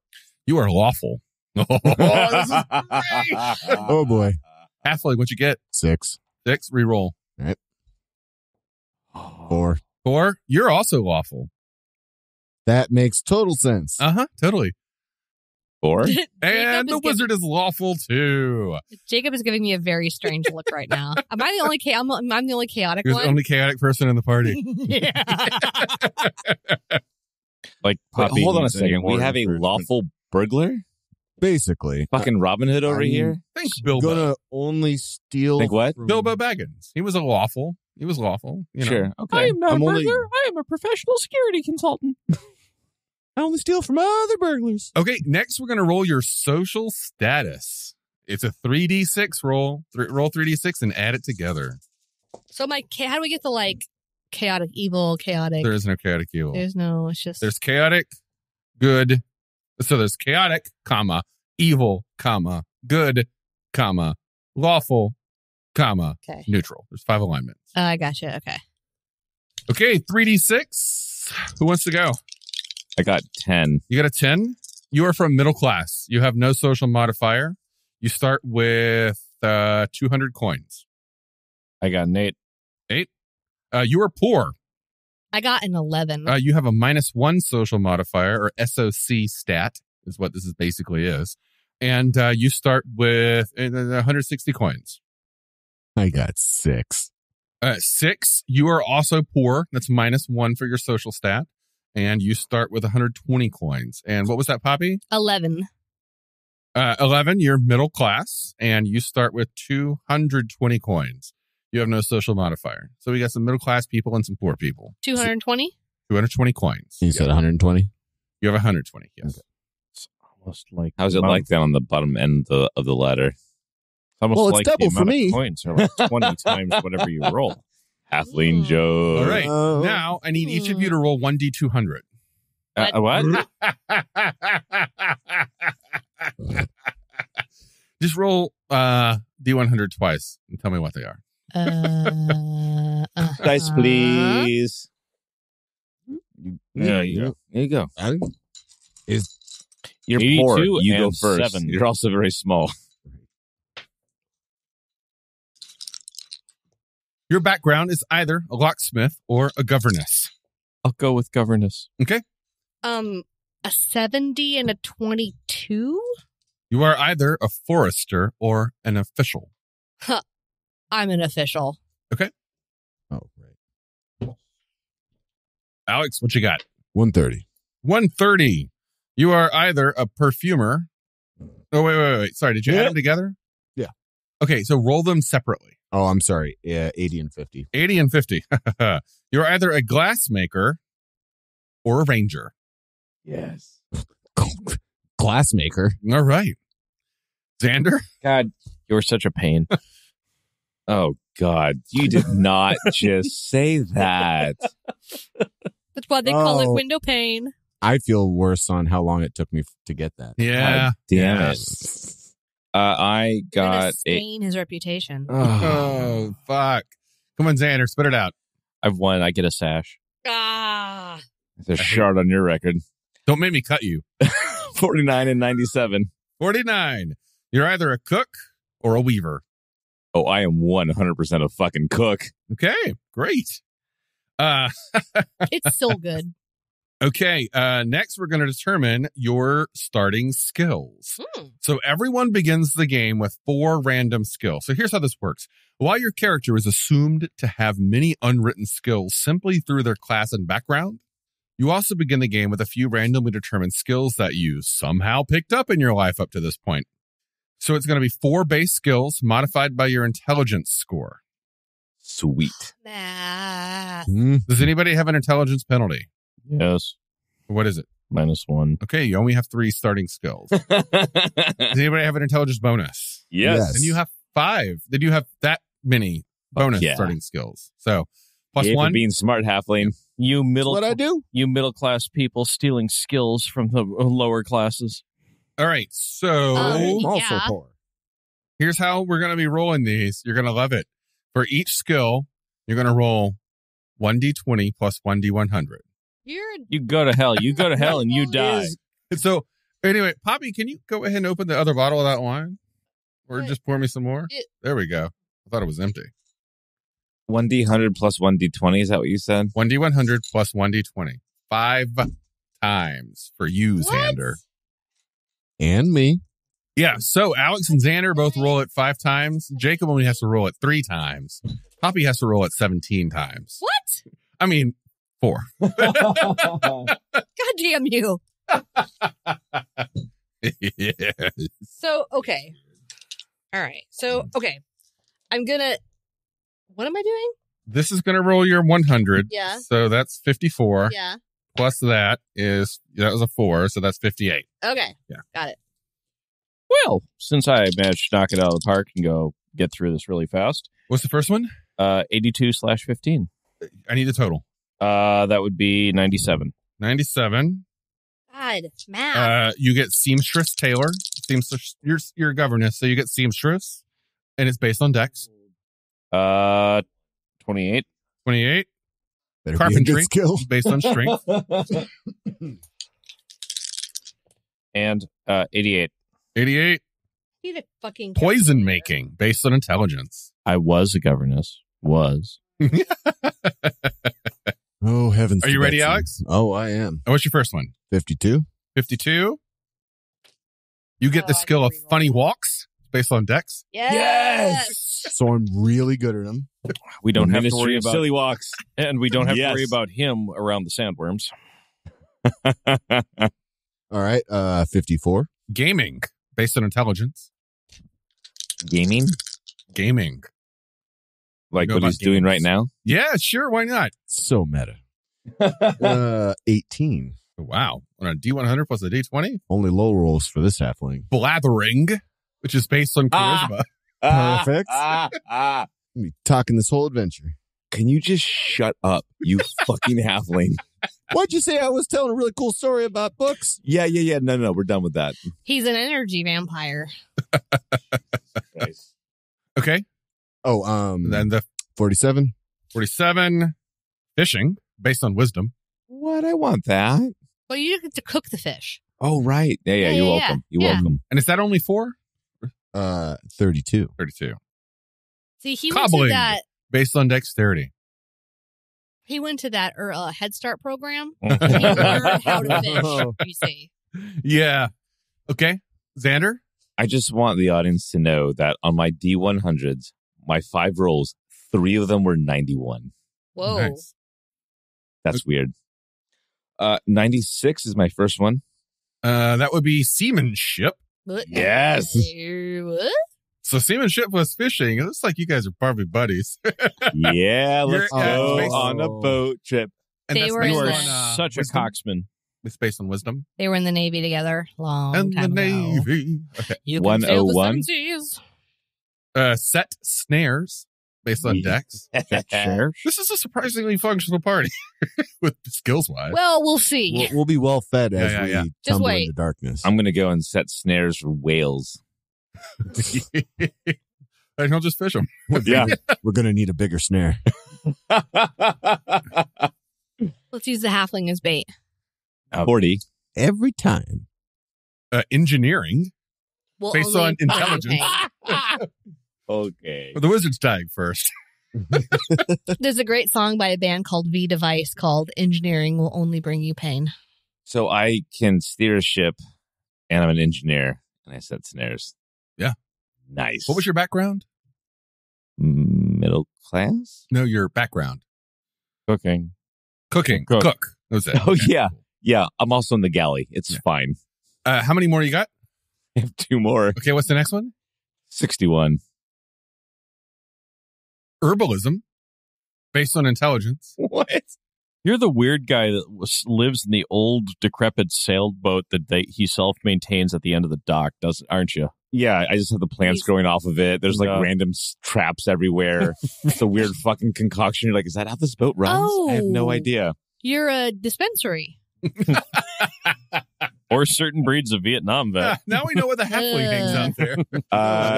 [SPEAKER 3] You are lawful. Oh, this is great.
[SPEAKER 6] Oh boy.
[SPEAKER 3] Halfling, what you get?
[SPEAKER 6] 6.
[SPEAKER 3] 6, re-roll.
[SPEAKER 6] 4.
[SPEAKER 3] 4, you're also lawful.
[SPEAKER 6] That makes total sense.
[SPEAKER 3] Totally.
[SPEAKER 7] 4.
[SPEAKER 3] And the wizard is lawful too.
[SPEAKER 4] Jacob is giving me a very strange look right now. Am I the only I'm the only chaotic
[SPEAKER 3] You're
[SPEAKER 4] one?
[SPEAKER 3] the only chaotic person in the party.
[SPEAKER 4] Yeah.
[SPEAKER 5] Like,
[SPEAKER 7] Wait,
[SPEAKER 5] Poppy
[SPEAKER 7] hold on a
[SPEAKER 5] needs any
[SPEAKER 7] second. We
[SPEAKER 5] more
[SPEAKER 7] have a
[SPEAKER 5] encouragement.
[SPEAKER 7] lawful burglar?
[SPEAKER 6] Basically.
[SPEAKER 7] Fucking Robin Hood over
[SPEAKER 6] I mean,
[SPEAKER 7] here?
[SPEAKER 3] Think Bilbo.
[SPEAKER 6] Gonna only steal.
[SPEAKER 7] Think what?
[SPEAKER 6] from-
[SPEAKER 3] Bilbo Baggins. He was a lawful. He was lawful. You know.
[SPEAKER 7] Sure. Okay.
[SPEAKER 5] not
[SPEAKER 6] I'm only-
[SPEAKER 5] I am a professional security consultant.
[SPEAKER 6] I only steal from other burglars.
[SPEAKER 3] Okay, next we're going to roll your social status. It's a 3d6 roll. Roll 3d6 and add it together.
[SPEAKER 4] So how do we get the chaotic, evil, chaotic?
[SPEAKER 3] There is no chaotic evil.
[SPEAKER 4] There's no, it's just.
[SPEAKER 3] There's chaotic, good. So there's chaotic, comma, evil, comma, good, comma, lawful, comma,
[SPEAKER 4] Okay.
[SPEAKER 3] neutral. There's 5 alignments.
[SPEAKER 4] I gotcha. Okay.
[SPEAKER 3] Okay, 3d6. Who wants to go?
[SPEAKER 7] I got 10.
[SPEAKER 3] You got a 10. You are from middle class. You have no social modifier. You start with 200 coins.
[SPEAKER 5] I got an 8.
[SPEAKER 3] 8. You are poor.
[SPEAKER 4] I got an 11.
[SPEAKER 3] You have a -1 social modifier, or SOC stat, is what this basically is. And you start with 160 coins.
[SPEAKER 6] I got 6.
[SPEAKER 3] 6. You are also poor. That's -1 for your social stat. And you start with 120 coins. And what was that, Poppy?
[SPEAKER 4] 11.
[SPEAKER 3] 11, you're middle class, and you start with 220 coins. You have no social modifier. So we got some middle class people and some poor people.
[SPEAKER 4] 220?
[SPEAKER 3] 220 coins.
[SPEAKER 6] You said 120?
[SPEAKER 3] You have 120, yes.
[SPEAKER 6] Okay.
[SPEAKER 5] It's almost like
[SPEAKER 7] How's it like that on the bottom end of the ladder?
[SPEAKER 5] It's almost
[SPEAKER 6] Well, it's
[SPEAKER 5] like
[SPEAKER 6] double
[SPEAKER 5] the
[SPEAKER 6] for
[SPEAKER 5] amount
[SPEAKER 6] me.
[SPEAKER 5] of coins are like 20 times whatever you roll.
[SPEAKER 7] Halfling Joe.
[SPEAKER 3] All right.
[SPEAKER 6] Oh.
[SPEAKER 3] Now, I need each of you to roll 1d200.
[SPEAKER 5] What?
[SPEAKER 3] Just roll D100 twice and tell me what they are.
[SPEAKER 7] Dice, please.
[SPEAKER 5] There you go.
[SPEAKER 7] There you go. You're
[SPEAKER 5] 82
[SPEAKER 7] poor. You go
[SPEAKER 5] and
[SPEAKER 7] first.
[SPEAKER 5] 7.
[SPEAKER 7] You're also very small.
[SPEAKER 3] Your background is either a locksmith or a governess.
[SPEAKER 5] I'll go with governess.
[SPEAKER 4] A 70 and a 22?
[SPEAKER 3] You are either a forester or an official.
[SPEAKER 4] I'm an official.
[SPEAKER 6] Oh, right.
[SPEAKER 3] Alex, what you got?
[SPEAKER 6] 130.
[SPEAKER 3] 130. You are either a perfumer. Oh, wait. Sorry, did you add them together?
[SPEAKER 6] Yeah.
[SPEAKER 3] Okay, so roll them separately.
[SPEAKER 6] Oh, I'm sorry. Yeah, 80 and 50.
[SPEAKER 3] 80 and 50. You're either a glassmaker or a ranger.
[SPEAKER 7] Yes.
[SPEAKER 6] Glassmaker.
[SPEAKER 3] All right. Xander?
[SPEAKER 5] God, you're such a pain.
[SPEAKER 7] Oh, God. You did not just say that.
[SPEAKER 4] That's why they call it
[SPEAKER 6] Oh.
[SPEAKER 4] window pane.
[SPEAKER 6] I feel worse on how long it took me to get that.
[SPEAKER 3] Yeah.
[SPEAKER 7] God damn
[SPEAKER 3] Yeah.
[SPEAKER 7] it. I
[SPEAKER 4] Gonna
[SPEAKER 7] got a.
[SPEAKER 4] stain his reputation.
[SPEAKER 3] Oh, fuck. Come on, Xander, spit it out.
[SPEAKER 5] I've won. I get a sash.
[SPEAKER 4] Ah.
[SPEAKER 7] It's a shard on your record.
[SPEAKER 3] Don't make me cut you.
[SPEAKER 7] 49 and 97.
[SPEAKER 3] 49. You're either a cook or a weaver.
[SPEAKER 7] Oh, I am 100% a fucking cook.
[SPEAKER 3] Okay, great.
[SPEAKER 4] It's still good.
[SPEAKER 3] Okay, next we're going to determine your starting skills. So everyone begins the game with 4 random skills. So here's how this works. While your character is assumed to have many unwritten skills simply through their class and background, you also begin the game with a few randomly determined skills that you somehow picked up in your life up to this point. So it's going to be 4 base skills modified by your intelligence score.
[SPEAKER 7] Sweet.
[SPEAKER 4] Math.
[SPEAKER 3] Does anybody have an intelligence penalty?
[SPEAKER 5] Yes.
[SPEAKER 3] What is it?
[SPEAKER 5] -1.
[SPEAKER 3] Okay, you only have 3 starting skills. Does anybody have an intelligence bonus?
[SPEAKER 7] Yes.
[SPEAKER 3] And you have 5. Then you have that many bonus starting skills. So plus
[SPEAKER 7] Yay for
[SPEAKER 3] 1.
[SPEAKER 7] being smart, halfling.
[SPEAKER 5] You middle
[SPEAKER 6] What I do?
[SPEAKER 5] You middle class people stealing skills from the lower classes.
[SPEAKER 3] All right, so
[SPEAKER 6] I'm also
[SPEAKER 4] yeah.
[SPEAKER 6] poor.
[SPEAKER 3] here's how we're going to be rolling these. You're going to love it. For each skill, you're going to roll 1d20 plus 1d100.
[SPEAKER 5] You go to hell. You go to hell and you die.
[SPEAKER 3] And so, anyway, Poppy, can you go ahead and open the other bottle of that wine? Or
[SPEAKER 4] What?
[SPEAKER 3] just pour me some more? There we go. I thought it was empty.
[SPEAKER 7] 1d100 plus 1d20. Is that what you said?
[SPEAKER 3] 1d100 plus 1d20. 5 times for you, Xander.
[SPEAKER 6] And me.
[SPEAKER 3] Yeah, so Alex and Xander both roll it 5 times. Jacob only has to roll it 3 times. Poppy has to roll it 17 times.
[SPEAKER 4] What?
[SPEAKER 3] I mean, 4.
[SPEAKER 4] God damn you.
[SPEAKER 3] Yes.
[SPEAKER 4] So, okay. All right. So, okay. I'm gonna. What am I doing?
[SPEAKER 3] This is going to roll your 100.
[SPEAKER 4] Yeah.
[SPEAKER 3] So that's 54.
[SPEAKER 4] Yeah.
[SPEAKER 3] Plus that was a 4, so that's 58.
[SPEAKER 4] Okay.
[SPEAKER 3] Yeah.
[SPEAKER 4] Got it.
[SPEAKER 5] Well, since I managed to knock it out of the park and go get through this really fast,
[SPEAKER 3] What's the first one?
[SPEAKER 5] 82/15.
[SPEAKER 3] I need the total.
[SPEAKER 5] That would be 97.
[SPEAKER 3] 97.
[SPEAKER 4] God, math.
[SPEAKER 3] You get Seamstress Taylor. Seamstress, you're a governess, so you get Seamstress, and it's based on Dex.
[SPEAKER 5] 28.
[SPEAKER 3] 28.
[SPEAKER 6] Better
[SPEAKER 3] Carpentry,
[SPEAKER 6] be a good skill.
[SPEAKER 3] based on strength.
[SPEAKER 5] And 88.
[SPEAKER 3] 88.
[SPEAKER 4] Need a fucking
[SPEAKER 3] Poison
[SPEAKER 4] calculator.
[SPEAKER 3] making, based on intelligence.
[SPEAKER 5] I was a governess. Was.
[SPEAKER 6] Oh, heavens.
[SPEAKER 3] Are
[SPEAKER 6] to
[SPEAKER 3] you ready,
[SPEAKER 6] Betsy.
[SPEAKER 3] Alex?
[SPEAKER 6] Oh, I am.
[SPEAKER 3] What's your first one?
[SPEAKER 6] 52.
[SPEAKER 3] 52. You get the
[SPEAKER 4] Oh, I
[SPEAKER 3] skill of
[SPEAKER 4] gotta reroll.
[SPEAKER 3] funny walks, based on Dex.
[SPEAKER 4] Yes.
[SPEAKER 6] So I'm really good at them.
[SPEAKER 5] We don't have to
[SPEAKER 7] Ministry
[SPEAKER 5] worry
[SPEAKER 7] of
[SPEAKER 5] about
[SPEAKER 7] silly walks.
[SPEAKER 5] and we don't have to
[SPEAKER 7] Yes.
[SPEAKER 5] worry about him around the sandworms.
[SPEAKER 6] All right. 54.
[SPEAKER 3] Gaming, based on intelligence.
[SPEAKER 7] Gaming?
[SPEAKER 3] Gaming.
[SPEAKER 7] Like
[SPEAKER 3] know
[SPEAKER 7] what
[SPEAKER 3] about
[SPEAKER 7] he's doing
[SPEAKER 3] games.
[SPEAKER 7] right now?
[SPEAKER 3] Yeah, sure. Why not?
[SPEAKER 6] So meta. 18.
[SPEAKER 3] Wow. On a D100 plus a D20.
[SPEAKER 6] Only low rolls for this halfling.
[SPEAKER 3] Blathering, which is based on charisma.
[SPEAKER 6] Perfect. I'm be talking this whole adventure.
[SPEAKER 7] Can you just shut up, you fucking halfling?
[SPEAKER 6] Why'd you say I was telling a really cool story about books?
[SPEAKER 7] Yeah. No, we're done with that.
[SPEAKER 4] He's an energy vampire.
[SPEAKER 7] Nice.
[SPEAKER 3] Okay.
[SPEAKER 6] Oh,
[SPEAKER 3] And then the
[SPEAKER 6] 47.
[SPEAKER 3] 47, fishing, based on wisdom.
[SPEAKER 7] What? I want that.
[SPEAKER 4] Well, you get to cook the fish.
[SPEAKER 7] Oh, right. Yeah,
[SPEAKER 4] Yeah,
[SPEAKER 7] you're
[SPEAKER 4] yeah,
[SPEAKER 7] welcome. You're
[SPEAKER 4] yeah.
[SPEAKER 7] welcome.
[SPEAKER 3] And is that only 4?
[SPEAKER 6] 32.
[SPEAKER 3] 32.
[SPEAKER 4] See, he went to
[SPEAKER 3] Cobbling,
[SPEAKER 4] that.
[SPEAKER 3] based on dexterity.
[SPEAKER 4] He went to that Head Start program. And he learned how to fish. You see.
[SPEAKER 3] Yeah. Okay. Xander?
[SPEAKER 7] I just want the audience to know that on my D100s, my 5 rolls, 3 of them were 91.
[SPEAKER 4] Whoa.
[SPEAKER 3] Nice.
[SPEAKER 7] That's weird. 96 is my first one.
[SPEAKER 3] That would be seamanship.
[SPEAKER 4] What?
[SPEAKER 7] Yes.
[SPEAKER 4] What?
[SPEAKER 3] So seamanship was fishing. It looks like you guys are probably buddies.
[SPEAKER 7] Yeah, let's
[SPEAKER 3] You're-
[SPEAKER 7] go
[SPEAKER 3] it's based-
[SPEAKER 7] on a boat trip.
[SPEAKER 3] And
[SPEAKER 4] They
[SPEAKER 3] that's
[SPEAKER 4] were
[SPEAKER 3] based
[SPEAKER 5] You
[SPEAKER 4] in
[SPEAKER 5] are
[SPEAKER 3] on,
[SPEAKER 4] the-
[SPEAKER 5] such a
[SPEAKER 3] wisdom.
[SPEAKER 5] coxman.
[SPEAKER 3] It's based on wisdom.
[SPEAKER 4] They were in the Navy together. Long
[SPEAKER 3] And the
[SPEAKER 4] time ago.
[SPEAKER 3] Navy. Okay.
[SPEAKER 4] You can sail the
[SPEAKER 7] 101.
[SPEAKER 4] 7 seas.
[SPEAKER 3] Set snares, based on dex.
[SPEAKER 5] Sure.
[SPEAKER 3] This is a surprisingly functional party with skills-wise.
[SPEAKER 4] Well, we'll see.
[SPEAKER 6] We'll be well fed as
[SPEAKER 3] Yeah,
[SPEAKER 6] we
[SPEAKER 3] yeah.
[SPEAKER 6] tumble
[SPEAKER 4] wait.
[SPEAKER 6] into darkness.
[SPEAKER 7] I'm going to go and set snares for whales.
[SPEAKER 3] And he'll just fish them.
[SPEAKER 7] Yeah.
[SPEAKER 6] We're going to need a bigger snare.
[SPEAKER 4] Let's use the halfling as bait.
[SPEAKER 7] 40.
[SPEAKER 6] every time.
[SPEAKER 3] Engineering,
[SPEAKER 4] We'll
[SPEAKER 3] based
[SPEAKER 4] only
[SPEAKER 3] on
[SPEAKER 4] bring you
[SPEAKER 3] intelligence.
[SPEAKER 4] pain.
[SPEAKER 7] Okay.
[SPEAKER 3] Well, the wizard's dying first.
[SPEAKER 4] There's a great song by a band called V Device called Engineering Will Only Bring You Pain.
[SPEAKER 7] So I can steer a ship, and I'm an engineer, and I set snares.
[SPEAKER 3] Yeah.
[SPEAKER 7] Nice.
[SPEAKER 3] What was your background?
[SPEAKER 7] Middle class?
[SPEAKER 3] No, your background.
[SPEAKER 5] Cooking.
[SPEAKER 3] Cooking.
[SPEAKER 5] Cook.
[SPEAKER 3] Cook. That was it.
[SPEAKER 7] Oh, yeah. Yeah, I'm also in the galley. It's fine.
[SPEAKER 3] How many more you got?
[SPEAKER 7] I have 2 more.
[SPEAKER 3] Okay, what's the next one?
[SPEAKER 7] 61.
[SPEAKER 3] Herbalism, based on intelligence.
[SPEAKER 7] What?
[SPEAKER 5] You're the weird guy that lives in the old decrepit sailboat that he self-maintains at the end of the dock, aren't you?
[SPEAKER 7] Yeah, I just have the plants growing off of it. There's like random traps everywhere. It's a weird fucking concoction. You're like, is that how this boat runs? I have no idea.
[SPEAKER 4] You're a dispensary.
[SPEAKER 5] Or certain breeds of Vietnam vet.
[SPEAKER 3] Now we know what the halfling hangs out there.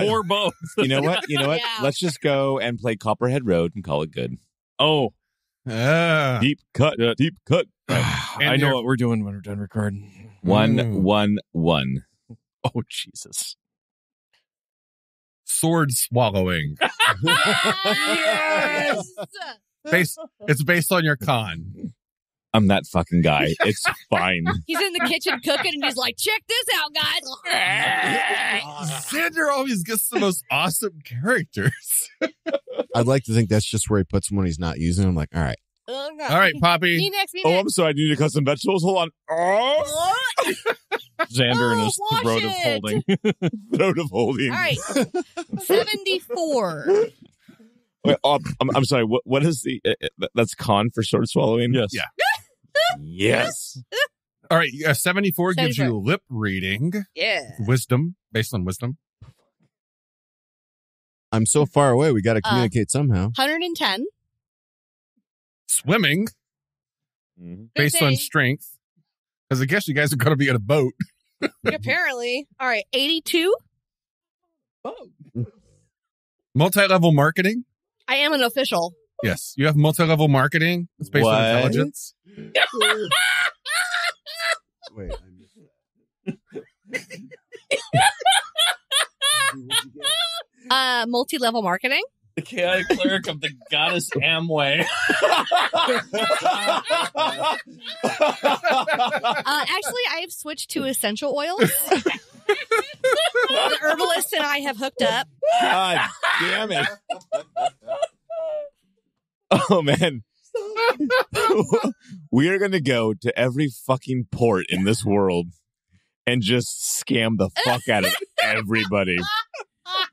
[SPEAKER 5] Or both.
[SPEAKER 7] You know what?
[SPEAKER 4] Yeah.
[SPEAKER 7] Let's just go and play Copperhead Road and call it good.
[SPEAKER 5] Oh,
[SPEAKER 7] Deep cut. Deep cut.
[SPEAKER 5] I know what we're doing when we're done recording.
[SPEAKER 7] 1-1-1.
[SPEAKER 5] Oh, Jesus.
[SPEAKER 3] Sword swallowing.
[SPEAKER 4] Yes!
[SPEAKER 3] It's based on your con.
[SPEAKER 7] I'm that fucking guy. It's fine.
[SPEAKER 4] He's in the kitchen cooking and he's like, check this out, guys.
[SPEAKER 3] Xander always gets the most awesome characters.
[SPEAKER 6] I'd like to think that's just where he puts them when he's not using them. Like, all right.
[SPEAKER 4] Oh, God.
[SPEAKER 3] All right, Poppy.
[SPEAKER 4] Me next.
[SPEAKER 7] Oh, I'm sorry. I need to cut some vegetables. Hold on. Oh,
[SPEAKER 5] Xander and his
[SPEAKER 4] wash
[SPEAKER 5] throat of
[SPEAKER 4] it.
[SPEAKER 5] holding.
[SPEAKER 7] throat of holding.
[SPEAKER 4] All right. 74.
[SPEAKER 7] Wait, I'm sorry. What is the? That's con for sword swallowing.
[SPEAKER 5] Yes.
[SPEAKER 3] Yeah.
[SPEAKER 7] Yes.
[SPEAKER 3] All right, 74 gives
[SPEAKER 4] 74.
[SPEAKER 3] you lip reading.
[SPEAKER 4] Yeah.
[SPEAKER 3] Wisdom, based on wisdom.
[SPEAKER 6] I'm so far away. We got to communicate somehow.
[SPEAKER 4] 110.
[SPEAKER 3] Swimming, based on strength. Because I guess you guys are going to be in a boat.
[SPEAKER 4] Apparently. All right. 82.
[SPEAKER 3] Multi-level marketing.
[SPEAKER 4] I am an official.
[SPEAKER 3] Yes, you have multi-level marketing. It's based on intelligence.
[SPEAKER 6] Wait, I missed that.
[SPEAKER 4] Multi-level marketing.
[SPEAKER 5] The chaotic cleric of the goddess Amway.
[SPEAKER 4] Actually, I have switched to essential oils. The herbalist and I have hooked up.
[SPEAKER 7] God damn it. Oh, man. We are going to go to every fucking port in this world and just scam the fuck out of everybody. I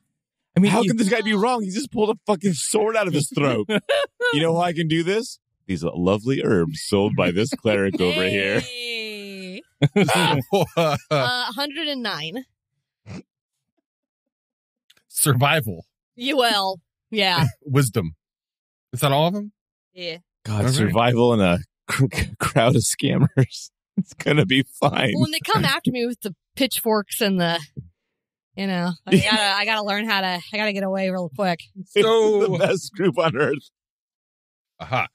[SPEAKER 7] mean, how can this guy be wrong? He just pulled a fucking sword out of his throat. You know how I can do this? These lovely herbs sold by this cleric over here.
[SPEAKER 4] Hey. 109.
[SPEAKER 3] Survival.
[SPEAKER 4] UL. Yeah.
[SPEAKER 3] Wisdom. Is that all of them?
[SPEAKER 4] Yeah.
[SPEAKER 7] God,
[SPEAKER 3] All right.
[SPEAKER 7] survival in a crowd of scammers. It's going to be fine.
[SPEAKER 4] Well, when they come after me with the pitchforks and the, I gotta learn I gotta get away real quick.
[SPEAKER 3] So,
[SPEAKER 7] the best group on earth.
[SPEAKER 3] aha.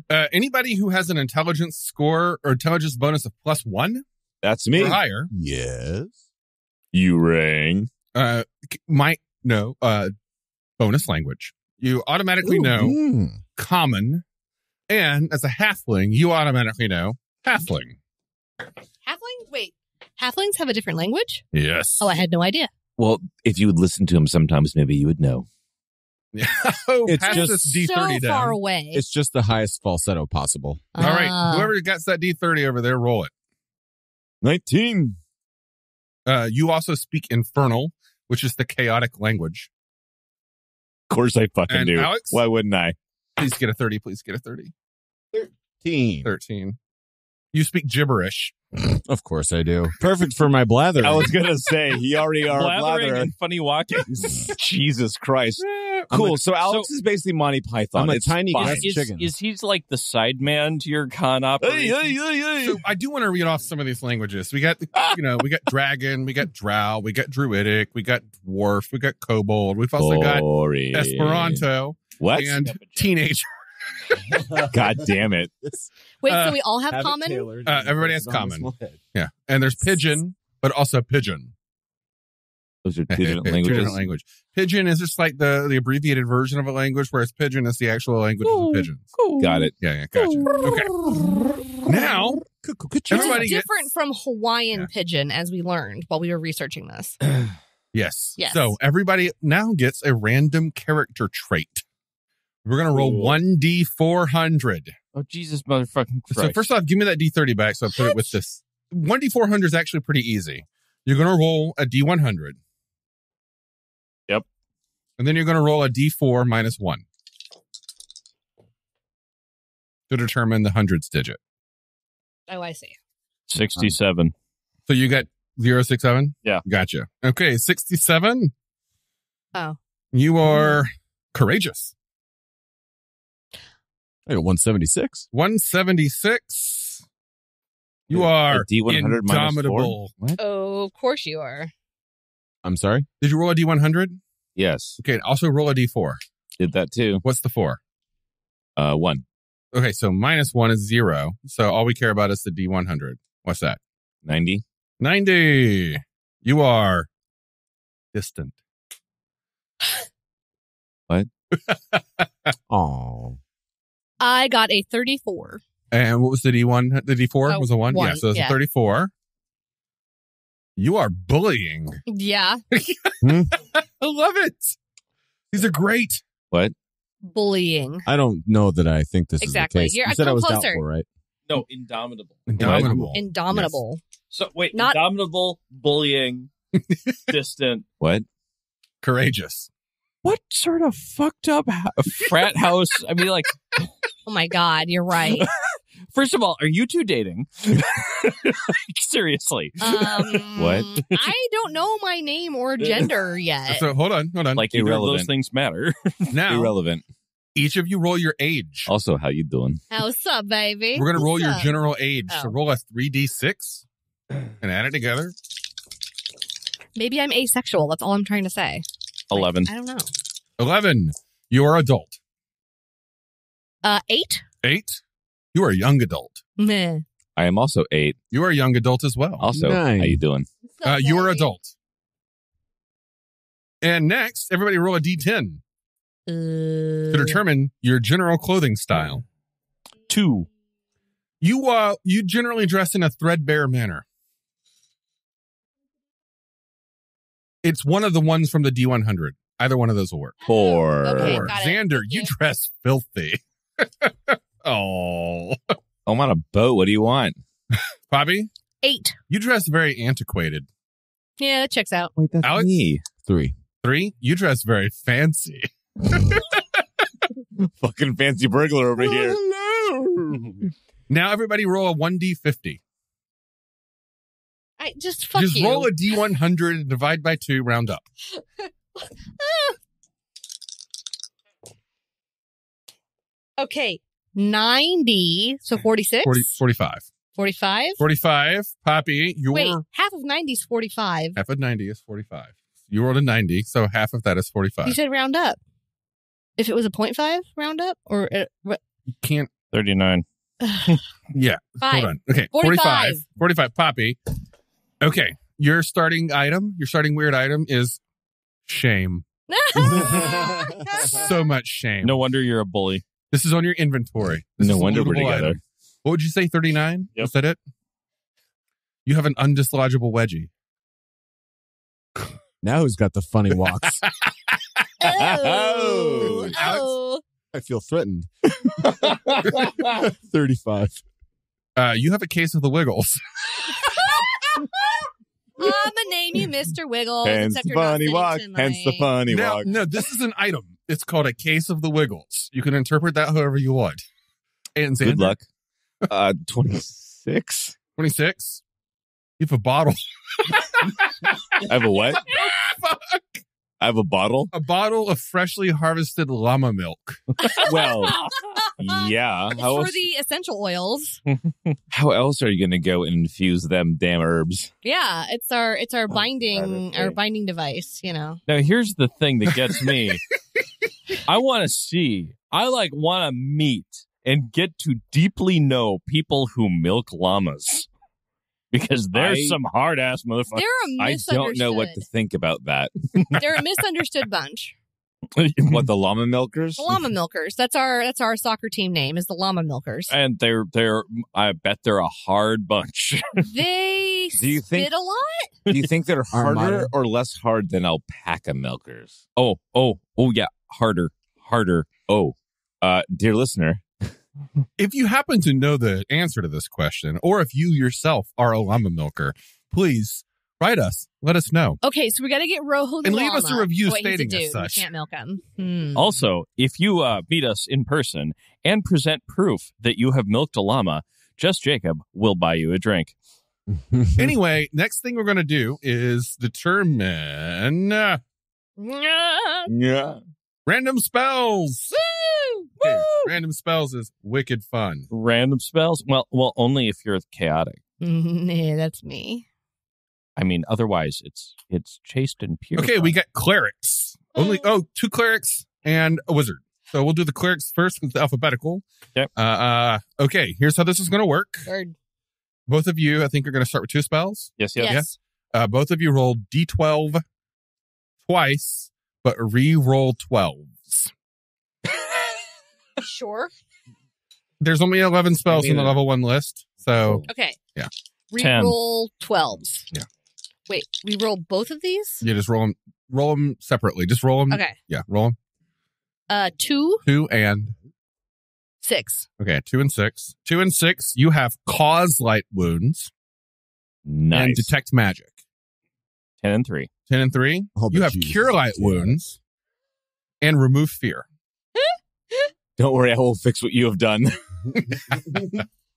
[SPEAKER 3] Anybody who has an intelligence score or intelligence bonus of +1
[SPEAKER 7] That's me.
[SPEAKER 3] or higher
[SPEAKER 6] Yes.
[SPEAKER 7] You rang.
[SPEAKER 3] might know bonus language. You automatically know common, and as a halfling, you automatically know halfling.
[SPEAKER 4] Halfling? Wait. Halflings have a different language?
[SPEAKER 3] Yes.
[SPEAKER 4] Oh, I had no idea.
[SPEAKER 7] Well, if you would listen to him sometimes, maybe you would know.
[SPEAKER 6] It's
[SPEAKER 3] pass
[SPEAKER 6] just
[SPEAKER 3] this D30
[SPEAKER 4] so
[SPEAKER 3] down.
[SPEAKER 4] far away.
[SPEAKER 6] It's just the highest falsetto possible.
[SPEAKER 3] All right,
[SPEAKER 4] Ah.
[SPEAKER 3] whoever gets that D30 over there, roll it.
[SPEAKER 7] 19.
[SPEAKER 3] You also speak Infernal, which is the chaotic language.
[SPEAKER 7] Of course I fucking
[SPEAKER 3] And
[SPEAKER 7] do.
[SPEAKER 3] Alex?
[SPEAKER 7] Why wouldn't I?
[SPEAKER 3] Please get a 30. Please get a 30. 13. You speak gibberish.
[SPEAKER 6] Of course I do. Perfect for my blather.
[SPEAKER 7] I was going to say, he already are
[SPEAKER 5] Blathering
[SPEAKER 7] blather.
[SPEAKER 5] and funny walking.
[SPEAKER 7] Jesus Christ. Cool. So Alex is basically Monty Python.
[SPEAKER 6] I'm a
[SPEAKER 7] It's
[SPEAKER 6] tiny
[SPEAKER 7] fine.
[SPEAKER 6] grass chicken.
[SPEAKER 5] Is he like the side man to your con operation?
[SPEAKER 3] So I do want to read off some of these languages. We got, we got dragon, we got drow, we got druidic, we got dwarf, we got kobold. We've also got
[SPEAKER 7] Boring.
[SPEAKER 3] Esperanto
[SPEAKER 7] What?
[SPEAKER 3] and teenager.
[SPEAKER 7] God damn it.
[SPEAKER 4] Wait, so we all have
[SPEAKER 6] Have it
[SPEAKER 4] common?
[SPEAKER 6] tailored.
[SPEAKER 3] Everybody has
[SPEAKER 6] It's on the
[SPEAKER 3] common.
[SPEAKER 6] small head.
[SPEAKER 3] Yeah. And there's pigeon, but also pigeon.
[SPEAKER 7] Those are two different
[SPEAKER 3] Two
[SPEAKER 7] languages.
[SPEAKER 3] different language. Pigeon is just like the abbreviated version of a language, whereas pigeon is the actual language of the pigeons.
[SPEAKER 7] Got it.
[SPEAKER 3] Yeah, gotcha. Okay. Now,
[SPEAKER 4] Which
[SPEAKER 3] everybody
[SPEAKER 4] is
[SPEAKER 3] gets-
[SPEAKER 4] different from Hawaiian pigeon, as we learned while we were researching this.
[SPEAKER 3] Yes.
[SPEAKER 4] Yes.
[SPEAKER 3] So everybody now gets a random character trait. We're going to roll 1d400.
[SPEAKER 5] Oh, Jesus motherfucking Christ.
[SPEAKER 3] So first off, give me that d30 back so I put it with this. 1d400 is actually pretty easy. You're going to roll a d100.
[SPEAKER 5] Yep.
[SPEAKER 3] And then you're going to roll a d4 minus 1 to determine the hundreds digit.
[SPEAKER 4] Oh, I see.
[SPEAKER 5] 67.
[SPEAKER 3] So you got 067?
[SPEAKER 5] Yeah.
[SPEAKER 3] Gotcha. Okay, 67.
[SPEAKER 4] Oh.
[SPEAKER 3] You are courageous.
[SPEAKER 6] I got 176.
[SPEAKER 3] 176. You are
[SPEAKER 7] A D100 minus 4?
[SPEAKER 3] indomitable.
[SPEAKER 7] What?
[SPEAKER 4] Oh, of course you are.
[SPEAKER 6] I'm sorry?
[SPEAKER 3] Did you roll a d100?
[SPEAKER 7] Yes.
[SPEAKER 3] Okay, also roll a d4.
[SPEAKER 7] Did that too.
[SPEAKER 3] What's the 4?
[SPEAKER 7] 1.
[SPEAKER 3] Okay, so minus 1 is 0. So all we care about is the d100. What's that?
[SPEAKER 7] 90.
[SPEAKER 3] 90. You are distant.
[SPEAKER 6] Oh.
[SPEAKER 4] I got a 34.
[SPEAKER 3] And what was the d1? The d4
[SPEAKER 4] Oh,
[SPEAKER 3] was a 1? Yeah,
[SPEAKER 4] 1,
[SPEAKER 3] so it's
[SPEAKER 4] yeah.
[SPEAKER 3] a 34. You are bullying.
[SPEAKER 4] Yeah.
[SPEAKER 3] I love it. These are great.
[SPEAKER 7] What?
[SPEAKER 4] Bullying.
[SPEAKER 6] I don't know that I think this
[SPEAKER 4] Exactly.
[SPEAKER 6] is the case.
[SPEAKER 4] You're-
[SPEAKER 6] You said I
[SPEAKER 4] come
[SPEAKER 6] was
[SPEAKER 4] closer.
[SPEAKER 6] doubtful, right?
[SPEAKER 5] No, indomitable.
[SPEAKER 3] Indomitable.
[SPEAKER 4] Indomitable.
[SPEAKER 5] So, wait,
[SPEAKER 4] Not-
[SPEAKER 5] indomitable, bullying, distant.
[SPEAKER 7] What?
[SPEAKER 3] Courageous.
[SPEAKER 5] What sort of fucked up frat house? I mean, like,
[SPEAKER 4] Oh my God, you're right.
[SPEAKER 5] first of all, are you two dating? Like, seriously.
[SPEAKER 7] What?
[SPEAKER 4] I don't know my name or gender yet.
[SPEAKER 3] So hold on.
[SPEAKER 5] Like, either of those
[SPEAKER 7] Irrelevant.
[SPEAKER 5] things matter.
[SPEAKER 3] Now,
[SPEAKER 7] Irrelevant.
[SPEAKER 3] each of you roll your age.
[SPEAKER 7] Also, how you doing?
[SPEAKER 4] What's up, baby?
[SPEAKER 3] We're going to roll
[SPEAKER 4] What's
[SPEAKER 3] your
[SPEAKER 4] up?
[SPEAKER 3] general age. So
[SPEAKER 4] Oh.
[SPEAKER 3] roll a 3d6 and add it together.
[SPEAKER 4] Maybe I'm asexual. That's all I'm trying to say.
[SPEAKER 5] 11.
[SPEAKER 4] I don't know.
[SPEAKER 3] 11. You are adult.
[SPEAKER 4] 8?
[SPEAKER 3] 8. You are a young adult.
[SPEAKER 4] Meh.
[SPEAKER 7] I am also 8.
[SPEAKER 3] You are a young adult as well.
[SPEAKER 7] Also,
[SPEAKER 6] 9.
[SPEAKER 7] how you doing?
[SPEAKER 4] What's up,
[SPEAKER 3] You are
[SPEAKER 4] baby?
[SPEAKER 3] adult. And next, everybody roll a d10 to determine your general clothing style.
[SPEAKER 5] 2.
[SPEAKER 3] You generally dress in a threadbare manner. It's one of the ones from the D100. Either one of those will work.
[SPEAKER 7] 4.
[SPEAKER 4] Okay.
[SPEAKER 3] Or
[SPEAKER 4] got it.
[SPEAKER 3] Xander,
[SPEAKER 4] Thank
[SPEAKER 3] you
[SPEAKER 4] you.
[SPEAKER 3] dress filthy. Oh,
[SPEAKER 7] I'm on a boat. What do you want?
[SPEAKER 3] Poppy,
[SPEAKER 4] 8.
[SPEAKER 3] you dress very antiquated.
[SPEAKER 4] Yeah, that checks out.
[SPEAKER 7] Wait, that's
[SPEAKER 3] Alex?
[SPEAKER 7] me.
[SPEAKER 6] 3.
[SPEAKER 3] 3, you dress very fancy.
[SPEAKER 7] Fucking fancy burglar over here.
[SPEAKER 3] Now everybody roll a 1d50.
[SPEAKER 4] I just fuck
[SPEAKER 3] Just
[SPEAKER 4] you.
[SPEAKER 3] roll a d100 and divide by 2, round up.
[SPEAKER 4] Okay, 90. So 46?
[SPEAKER 3] 45.
[SPEAKER 4] 45?
[SPEAKER 3] 45. Poppy, your
[SPEAKER 4] Wait, half of 90 is 45.
[SPEAKER 3] half of 90 is 45. You rolled a 90, so half of that is 45.
[SPEAKER 4] You said round up. If it was a 0.5 round up? Or
[SPEAKER 3] You can't.
[SPEAKER 5] 39.
[SPEAKER 3] Yeah.
[SPEAKER 4] 5.
[SPEAKER 3] Hold on. Okay.
[SPEAKER 4] 45.
[SPEAKER 3] 45. Poppy. Okay. Your starting weird item is shame. So much shame.
[SPEAKER 5] No wonder you're a bully.
[SPEAKER 3] This is on your inventory. This
[SPEAKER 7] No
[SPEAKER 3] is a
[SPEAKER 7] wonder we're
[SPEAKER 3] lootable
[SPEAKER 7] together.
[SPEAKER 3] item. What would you say, 39?
[SPEAKER 5] Yep.
[SPEAKER 3] Was that it? You have an undislodgeable wedgie.
[SPEAKER 6] Now who's got the funny walks?
[SPEAKER 4] Oh. Oh.
[SPEAKER 6] I feel threatened. 35.
[SPEAKER 3] You have a case of the Wiggles.
[SPEAKER 4] I'm gonna name you Mr. Wiggles.
[SPEAKER 7] Hence
[SPEAKER 4] except
[SPEAKER 7] the
[SPEAKER 4] you're not
[SPEAKER 7] funny
[SPEAKER 4] sitting
[SPEAKER 7] walk.
[SPEAKER 4] tonight.
[SPEAKER 7] Hence the funny
[SPEAKER 3] Now,
[SPEAKER 7] walk.
[SPEAKER 3] no, this is an item. It's called a case of the Wiggles. You can interpret that however you want. And
[SPEAKER 7] Good
[SPEAKER 3] Xander,
[SPEAKER 7] luck. 26.
[SPEAKER 3] 26. You have a bottle.
[SPEAKER 7] I have a what? I have a bottle?
[SPEAKER 3] A bottle of freshly harvested llama milk.
[SPEAKER 7] Well, yeah.
[SPEAKER 4] It's
[SPEAKER 7] How
[SPEAKER 4] for
[SPEAKER 7] else,
[SPEAKER 4] the essential oils.
[SPEAKER 7] how else are you going to go and infuse them damn herbs?
[SPEAKER 4] Yeah, it's our binding
[SPEAKER 7] okay.
[SPEAKER 4] binding device, you know.
[SPEAKER 5] Now, here's the thing that gets me. I want to see I want to meet and get to deeply know people who milk llamas. Because there's some hard-ass motherfuckers.
[SPEAKER 4] They're a
[SPEAKER 7] I
[SPEAKER 4] misunderstood.
[SPEAKER 7] don't know what to think about that.
[SPEAKER 4] They're a misunderstood bunch.
[SPEAKER 7] What, the llama milkers?
[SPEAKER 4] The llama milkers. That's our soccer team name is the llama milkers.
[SPEAKER 5] And they're I bet they're a hard bunch.
[SPEAKER 4] They spit a lot.
[SPEAKER 7] Do you think they're harder
[SPEAKER 6] Armada?
[SPEAKER 7] or less hard than alpaca milkers?
[SPEAKER 5] Oh yeah, harder.
[SPEAKER 7] Oh, dear listener,
[SPEAKER 3] If you happen to know the answer to this question, or if you yourself are a llama milker, please write us. Let us know.
[SPEAKER 4] Okay, so we got to get Rojo the
[SPEAKER 3] And leave us a
[SPEAKER 4] llama.
[SPEAKER 3] review
[SPEAKER 4] What he's a
[SPEAKER 3] stating as
[SPEAKER 4] dude.
[SPEAKER 3] such.
[SPEAKER 4] We can't milk him.
[SPEAKER 5] Also, if you meet us in person and present proof that you have milked a llama, Just Jacob will buy you a drink.
[SPEAKER 3] Anyway, next thing we're going to do is determine
[SPEAKER 7] yeah,
[SPEAKER 3] random spells.
[SPEAKER 4] Woo!
[SPEAKER 3] Okay, random spells is wicked fun.
[SPEAKER 5] Random spells? Well, only if you're chaotic.
[SPEAKER 4] Yeah, that's me.
[SPEAKER 5] I mean, otherwise it's chaste and pure.
[SPEAKER 3] Okay, we got clerics. Only 2 clerics and a wizard. So we'll do the clerics first with the alphabetical.
[SPEAKER 5] Yep.
[SPEAKER 3] Okay, here's how this is going to work.
[SPEAKER 4] Bird.
[SPEAKER 3] Both of you, I think, are going to start with 2 spells.
[SPEAKER 5] Yes.
[SPEAKER 4] Yes.
[SPEAKER 3] Both of you roll D12 twice, but re-roll 12s.
[SPEAKER 4] Sure.
[SPEAKER 3] There's only 11 spells in the level 1 list. So,
[SPEAKER 4] Okay.
[SPEAKER 3] Yeah.
[SPEAKER 4] Reroll 12s.
[SPEAKER 3] Yeah.
[SPEAKER 4] Wait, we roll both of these?
[SPEAKER 3] you just roll them separately. Just roll them.
[SPEAKER 4] Okay.
[SPEAKER 3] Yeah, roll them.
[SPEAKER 4] 2,
[SPEAKER 3] 2 and
[SPEAKER 4] 6.
[SPEAKER 3] Okay, 2 and 6. 2 and 6, you have cause light wounds
[SPEAKER 7] nice.
[SPEAKER 3] and detect magic.
[SPEAKER 5] 10 and 3.
[SPEAKER 3] 10 and 3,
[SPEAKER 6] Oh,
[SPEAKER 3] you
[SPEAKER 6] but
[SPEAKER 3] have
[SPEAKER 6] Jesus,
[SPEAKER 3] cure light
[SPEAKER 6] yeah.
[SPEAKER 3] wounds and remove fear.
[SPEAKER 7] Don't worry, I will fix what you have done.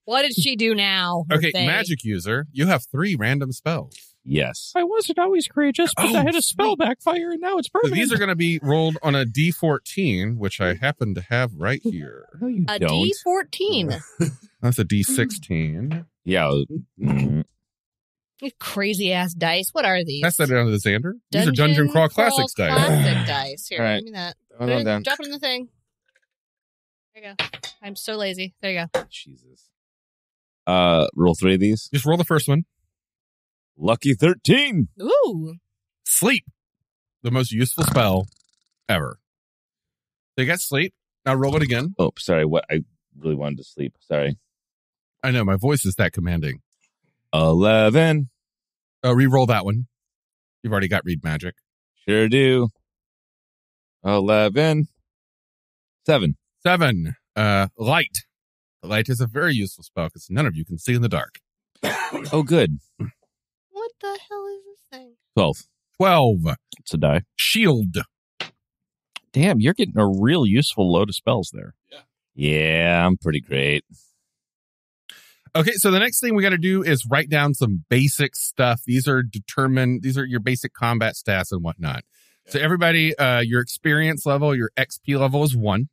[SPEAKER 4] What did she do now?
[SPEAKER 3] Okay,
[SPEAKER 4] They?
[SPEAKER 3] magic user, you have 3 random spells.
[SPEAKER 7] Yes.
[SPEAKER 5] I wasn't always courageous, but
[SPEAKER 3] Oh,
[SPEAKER 5] I had a spell backfire, and now it's
[SPEAKER 3] So
[SPEAKER 5] permanent.
[SPEAKER 3] these are going to be rolled on a D14, which I happen to have right here.
[SPEAKER 5] No, you
[SPEAKER 4] A
[SPEAKER 5] don't.
[SPEAKER 4] D14.
[SPEAKER 3] That's a D16.
[SPEAKER 7] Yeah.
[SPEAKER 4] You crazy ass dice. What are these?
[SPEAKER 3] That's that down to the Xander. These are Dungeon Crawl Classics dice.
[SPEAKER 4] Classic dice. Here,
[SPEAKER 7] All right.
[SPEAKER 4] give me that.
[SPEAKER 7] Oh, no, down.
[SPEAKER 4] Drop it in the thing. There you go. I'm so lazy. There you go.
[SPEAKER 7] Jesus. Roll 3 of these.
[SPEAKER 3] Just roll the first one.
[SPEAKER 7] Lucky 13.
[SPEAKER 4] Ooh.
[SPEAKER 3] Sleep. The most useful spell ever. They got sleep. Now roll it again.
[SPEAKER 7] Oh, sorry. What? I really wanted to sleep. Sorry.
[SPEAKER 3] I know, my voice is that commanding.
[SPEAKER 7] 11.
[SPEAKER 3] Re-roll that one. You've already got read magic.
[SPEAKER 7] Sure do. 11. 7.
[SPEAKER 3] 7. Light. Light is a very useful spell because none of you can see in the dark.
[SPEAKER 7] Oh, good.
[SPEAKER 4] What the hell is this thing?
[SPEAKER 7] 12.
[SPEAKER 3] 12.
[SPEAKER 5] It's a die.
[SPEAKER 3] Shield.
[SPEAKER 5] Damn, you're getting a real useful load of spells there.
[SPEAKER 7] Yeah, I'm pretty great.
[SPEAKER 3] Okay, so the next thing we got to do is write down some basic stuff. These are your basic combat stats and whatnot. So everybody, your experience level, your XP level is 1.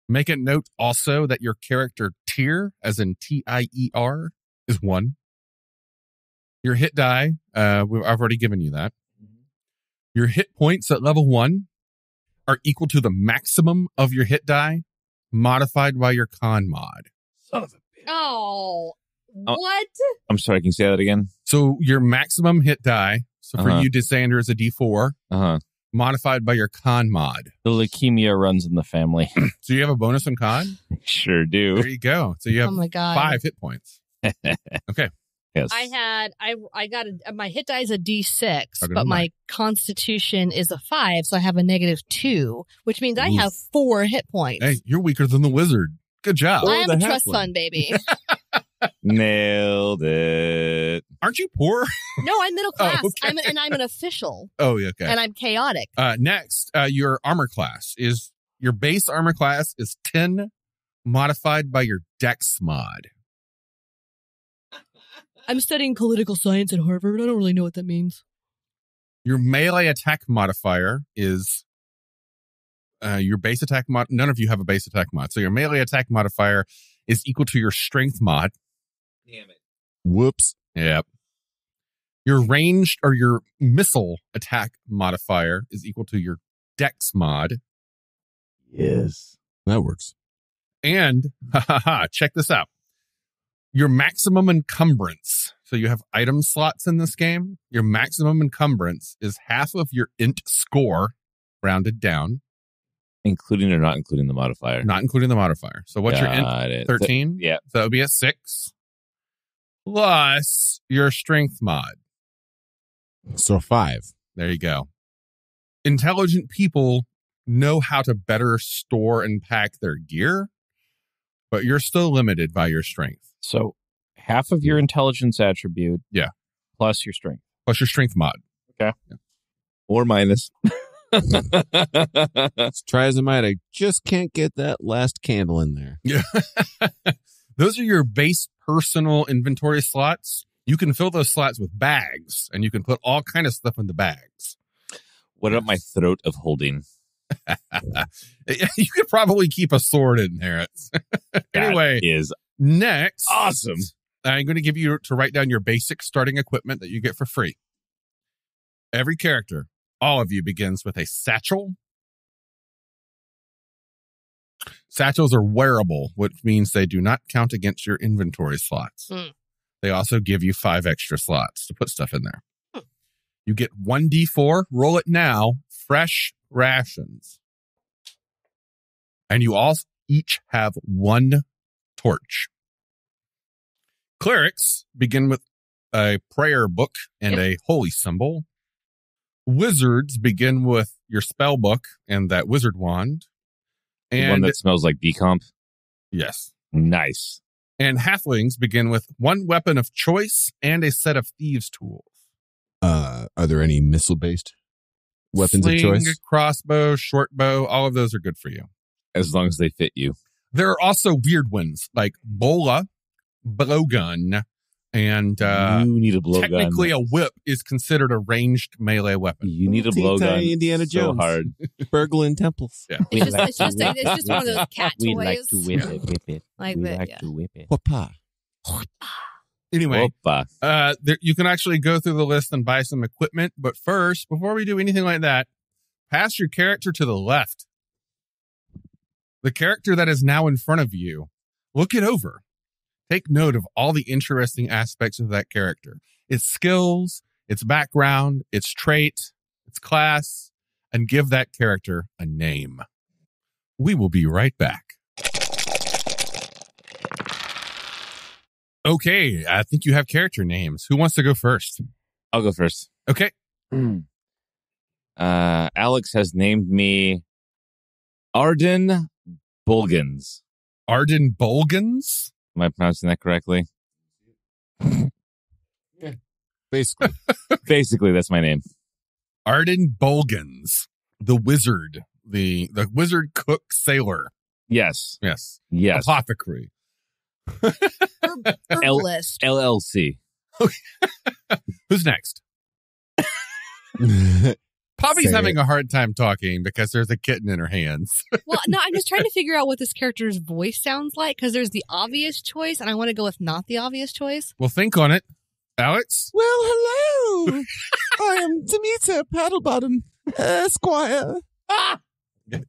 [SPEAKER 3] Make a note also that your character tier, as in TIER, is 1. Your hit die, I've already given you that. Your hit points at level 1 are equal to the maximum of your hit die, modified by your con mod.
[SPEAKER 7] Son of a bitch.
[SPEAKER 4] Oh, what?
[SPEAKER 7] I'm sorry. Can you say that again?
[SPEAKER 3] So your maximum hit die, so for you, Dysander, is a D4, modified by your con mod.
[SPEAKER 5] The leukemia runs in the family.
[SPEAKER 3] So you have a bonus on con?
[SPEAKER 7] Sure do.
[SPEAKER 3] There you go. So you have
[SPEAKER 4] Oh my God.
[SPEAKER 3] 5 hit points. Okay.
[SPEAKER 7] Yes.
[SPEAKER 4] I got my hit die is a D6,
[SPEAKER 3] Okay,
[SPEAKER 4] but my
[SPEAKER 3] never
[SPEAKER 4] constitution is a 5, so I have a -2, which means I
[SPEAKER 3] Oof.
[SPEAKER 4] have 4 hit points.
[SPEAKER 3] Hey, you're weaker than the wizard. Good job.
[SPEAKER 4] I am
[SPEAKER 7] the
[SPEAKER 4] a trust
[SPEAKER 7] halfling.
[SPEAKER 4] fund, baby.
[SPEAKER 7] Nailed it.
[SPEAKER 3] Aren't you poor?
[SPEAKER 4] No, I'm middle class.
[SPEAKER 3] okay.
[SPEAKER 4] I'm an official,
[SPEAKER 3] Oh, yeah, okay.
[SPEAKER 4] and I'm chaotic.
[SPEAKER 3] Next, your armor class is your base armor class is 10, modified by your dex mod.
[SPEAKER 4] I'm studying political science at Harvard. I don't really know what that means.
[SPEAKER 3] Your melee attack modifier is your base attack mod. None of you have a base attack mod. So your melee attack modifier is equal to your strength mod.
[SPEAKER 7] Damn it.
[SPEAKER 6] Whoops.
[SPEAKER 3] Yep. Your ranged or your missile attack modifier is equal to your dex mod.
[SPEAKER 7] Yes.
[SPEAKER 6] That works.
[SPEAKER 3] And, check this out. Your maximum encumbrance. So you have item slots in this game. Your maximum encumbrance is half of your int score, rounded down.
[SPEAKER 7] Including or not including the modifier?
[SPEAKER 3] Not including the modifier. So what's your int? 13?
[SPEAKER 7] Yeah.
[SPEAKER 3] So that would be a 6. Plus your strength mod.
[SPEAKER 6] So 5.
[SPEAKER 3] There you go. Intelligent people know how to better store and pack their gear, but you're still limited by your strength.
[SPEAKER 5] So half of your intelligence attribute.
[SPEAKER 3] Yeah.
[SPEAKER 5] Plus your strength.
[SPEAKER 3] Plus your strength mod.
[SPEAKER 5] Okay.
[SPEAKER 3] Yeah.
[SPEAKER 7] Or minus.
[SPEAKER 6] Let's try as I might. I just can't get that last candle in there.
[SPEAKER 3] Yeah. Those are your base personal inventory slots. You can fill those slots with bags, and you can put all kind of stuff in the bags.
[SPEAKER 7] What about my throat of holding?
[SPEAKER 3] You could probably keep a sword in there. Anyway,
[SPEAKER 7] that is
[SPEAKER 3] next.
[SPEAKER 7] awesome.
[SPEAKER 3] I'm going to give you to write down your basic starting equipment that you get for free. Every character, all of you, begins with a satchel. Satchels are wearable, which means they do not count against your inventory slots. They also give you 5 extra slots to put stuff in there. You get 1d4, roll it now, fresh rations. And you all each have 1 torch. Clerics begin with a prayer book and a holy symbol. Wizards begin with your spell book and that wizard wand. And
[SPEAKER 7] the one that smells like decomp?
[SPEAKER 3] Yes.
[SPEAKER 7] Nice.
[SPEAKER 3] And halflings begin with 1 weapon of choice and a set of thieves' tools.
[SPEAKER 6] Are there any missile-based weapons
[SPEAKER 3] Sling,
[SPEAKER 6] of choice?
[SPEAKER 3] Crossbow, short bow, all of those are good for you.
[SPEAKER 7] As long as they fit you.
[SPEAKER 3] There are also weird ones like bola, blowgun, and
[SPEAKER 7] you need a blowgun.
[SPEAKER 3] Technically, a whip is considered a ranged melee weapon.
[SPEAKER 7] You need a blowgun.
[SPEAKER 6] Indiana Jones.
[SPEAKER 7] So hard.
[SPEAKER 6] Burgling temples.
[SPEAKER 3] Yeah.
[SPEAKER 4] It's just one of those cat toys.
[SPEAKER 5] We like to whip it.
[SPEAKER 4] Like
[SPEAKER 5] we
[SPEAKER 4] that,
[SPEAKER 5] like
[SPEAKER 4] yeah.
[SPEAKER 5] to whip it.
[SPEAKER 6] Papa.
[SPEAKER 3] Anyway,
[SPEAKER 7] Opa.
[SPEAKER 3] you can actually go through the list and buy some equipment. But first, before we do anything like that, pass your character to the left. The character that is now in front of you, look it over. Take note of all the interesting aspects of that character. Its skills, its background, its trait, its class, and give that character a name. We will be right back. Okay, I think you have character names. Who wants to go first?
[SPEAKER 7] I'll go first.
[SPEAKER 3] Okay.
[SPEAKER 7] Alex has named me Arden Bolgans.
[SPEAKER 3] Arden Bolgans?
[SPEAKER 7] Am I pronouncing that correctly?
[SPEAKER 6] Yeah. Basically.
[SPEAKER 7] Basically, that's my name.
[SPEAKER 3] Arden Bolgans. The wizard. The wizard cook sailor.
[SPEAKER 7] Yes.
[SPEAKER 3] Yes.
[SPEAKER 7] Yes.
[SPEAKER 3] Apothecary.
[SPEAKER 4] Herbalist.
[SPEAKER 7] LLC.
[SPEAKER 3] Who's next? Poppy's having a hard time talking because there's a kitten in her hands.
[SPEAKER 4] Well, no, I'm just trying to figure out what this character's voice sounds like because there's the obvious choice, and I want to go with not the obvious choice.
[SPEAKER 3] Well, think on it. Alex?
[SPEAKER 6] Well, hello. I am Demeter Paddlebottom, Esquire.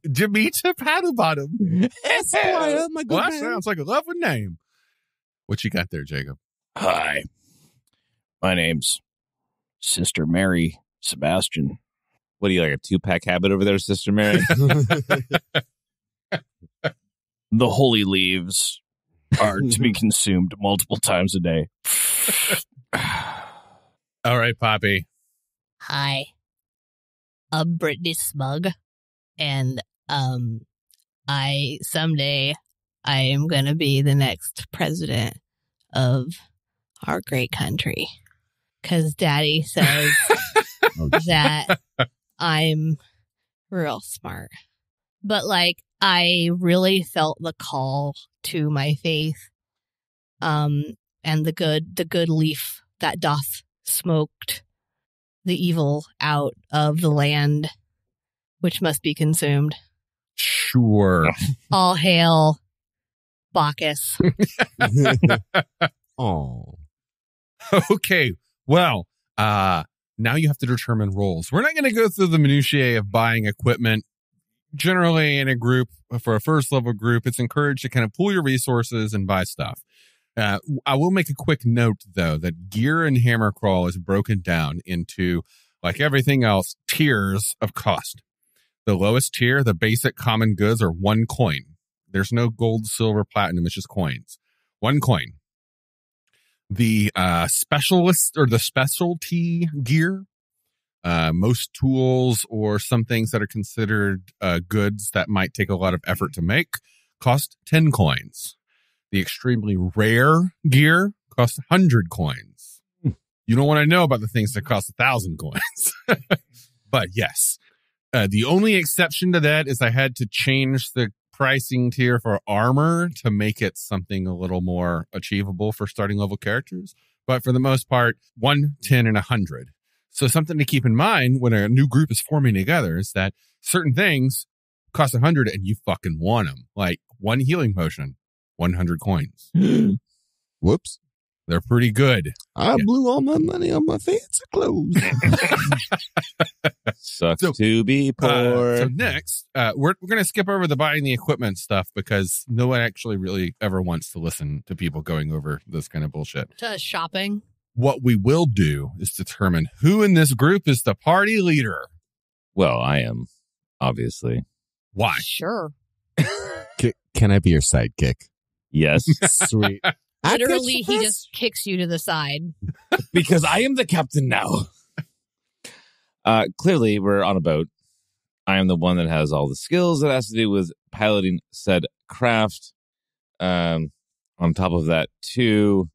[SPEAKER 3] Demeter Paddlebottom.
[SPEAKER 6] Esquire, my good
[SPEAKER 3] Well, that
[SPEAKER 6] man.
[SPEAKER 3] sounds like a lovely name. What you got there, Jacob?
[SPEAKER 5] Hi. My name's Sister Mary Sebastian.
[SPEAKER 7] What do you like, a 2-pack habit over there, Sister Mary?
[SPEAKER 5] The holy leaves are to be consumed multiple times a day.
[SPEAKER 3] All right, Poppy.
[SPEAKER 8] Hi. I'm Brittany Smug. And someday I am gonna be the next president of our great country. 'Cause Daddy says that I'm real smart. But I really felt the call to my faith, and the good leaf that doth smoked the evil out of the land, which must be consumed.
[SPEAKER 3] Sure.
[SPEAKER 8] All hail Bacchus.
[SPEAKER 6] Oh.
[SPEAKER 3] Okay. Well, now you have to determine roles. We're not going to go through the minutiae of buying equipment. generally in a group, for a first level group, it's encouraged to kind of pool your resources and buy stuff. I will make a quick note, though, that gear in HAMMERCRAWL is broken down into, like everything else, tiers of cost. The lowest tier, the basic common goods, are 1 coin. There's no gold, silver, platinum. It's just coins. 1 coin. The specialist or the specialty gear, most tools or some things that are considered goods that might take a lot of effort to make, cost 10 coins. The extremely rare gear costs 100 coins. You don't want to know about the things that cost 1,000 coins. But yes, the only exception to that is I had to change the pricing tier for armor to make it something a little more achievable for starting level characters. But for the most part, 1, 10, and 100. So something to keep in mind when a new group is forming together is that certain things cost 100 and you fucking want them. Like 1 healing potion, 100 coins.
[SPEAKER 6] Whoops.
[SPEAKER 3] They're pretty good.
[SPEAKER 6] I blew all my money on my fancy clothes.
[SPEAKER 7] Sucks to be poor.
[SPEAKER 3] So next, we're going to skip over the buying the equipment stuff because no one actually really ever wants to listen to people going over this kind of bullshit.
[SPEAKER 4] To shopping.
[SPEAKER 3] What we will do is determine who in this group is the party leader.
[SPEAKER 7] Well, I am, obviously.
[SPEAKER 3] Why?
[SPEAKER 4] Sure.
[SPEAKER 6] Can I be your sidekick?
[SPEAKER 7] Yes.
[SPEAKER 6] Sweet.
[SPEAKER 4] Literally, he just kicks you to the side.
[SPEAKER 7] Because I am the captain now. Clearly, we're on a boat. I am the one that has all the skills that has to do with piloting said craft. On top of that, too,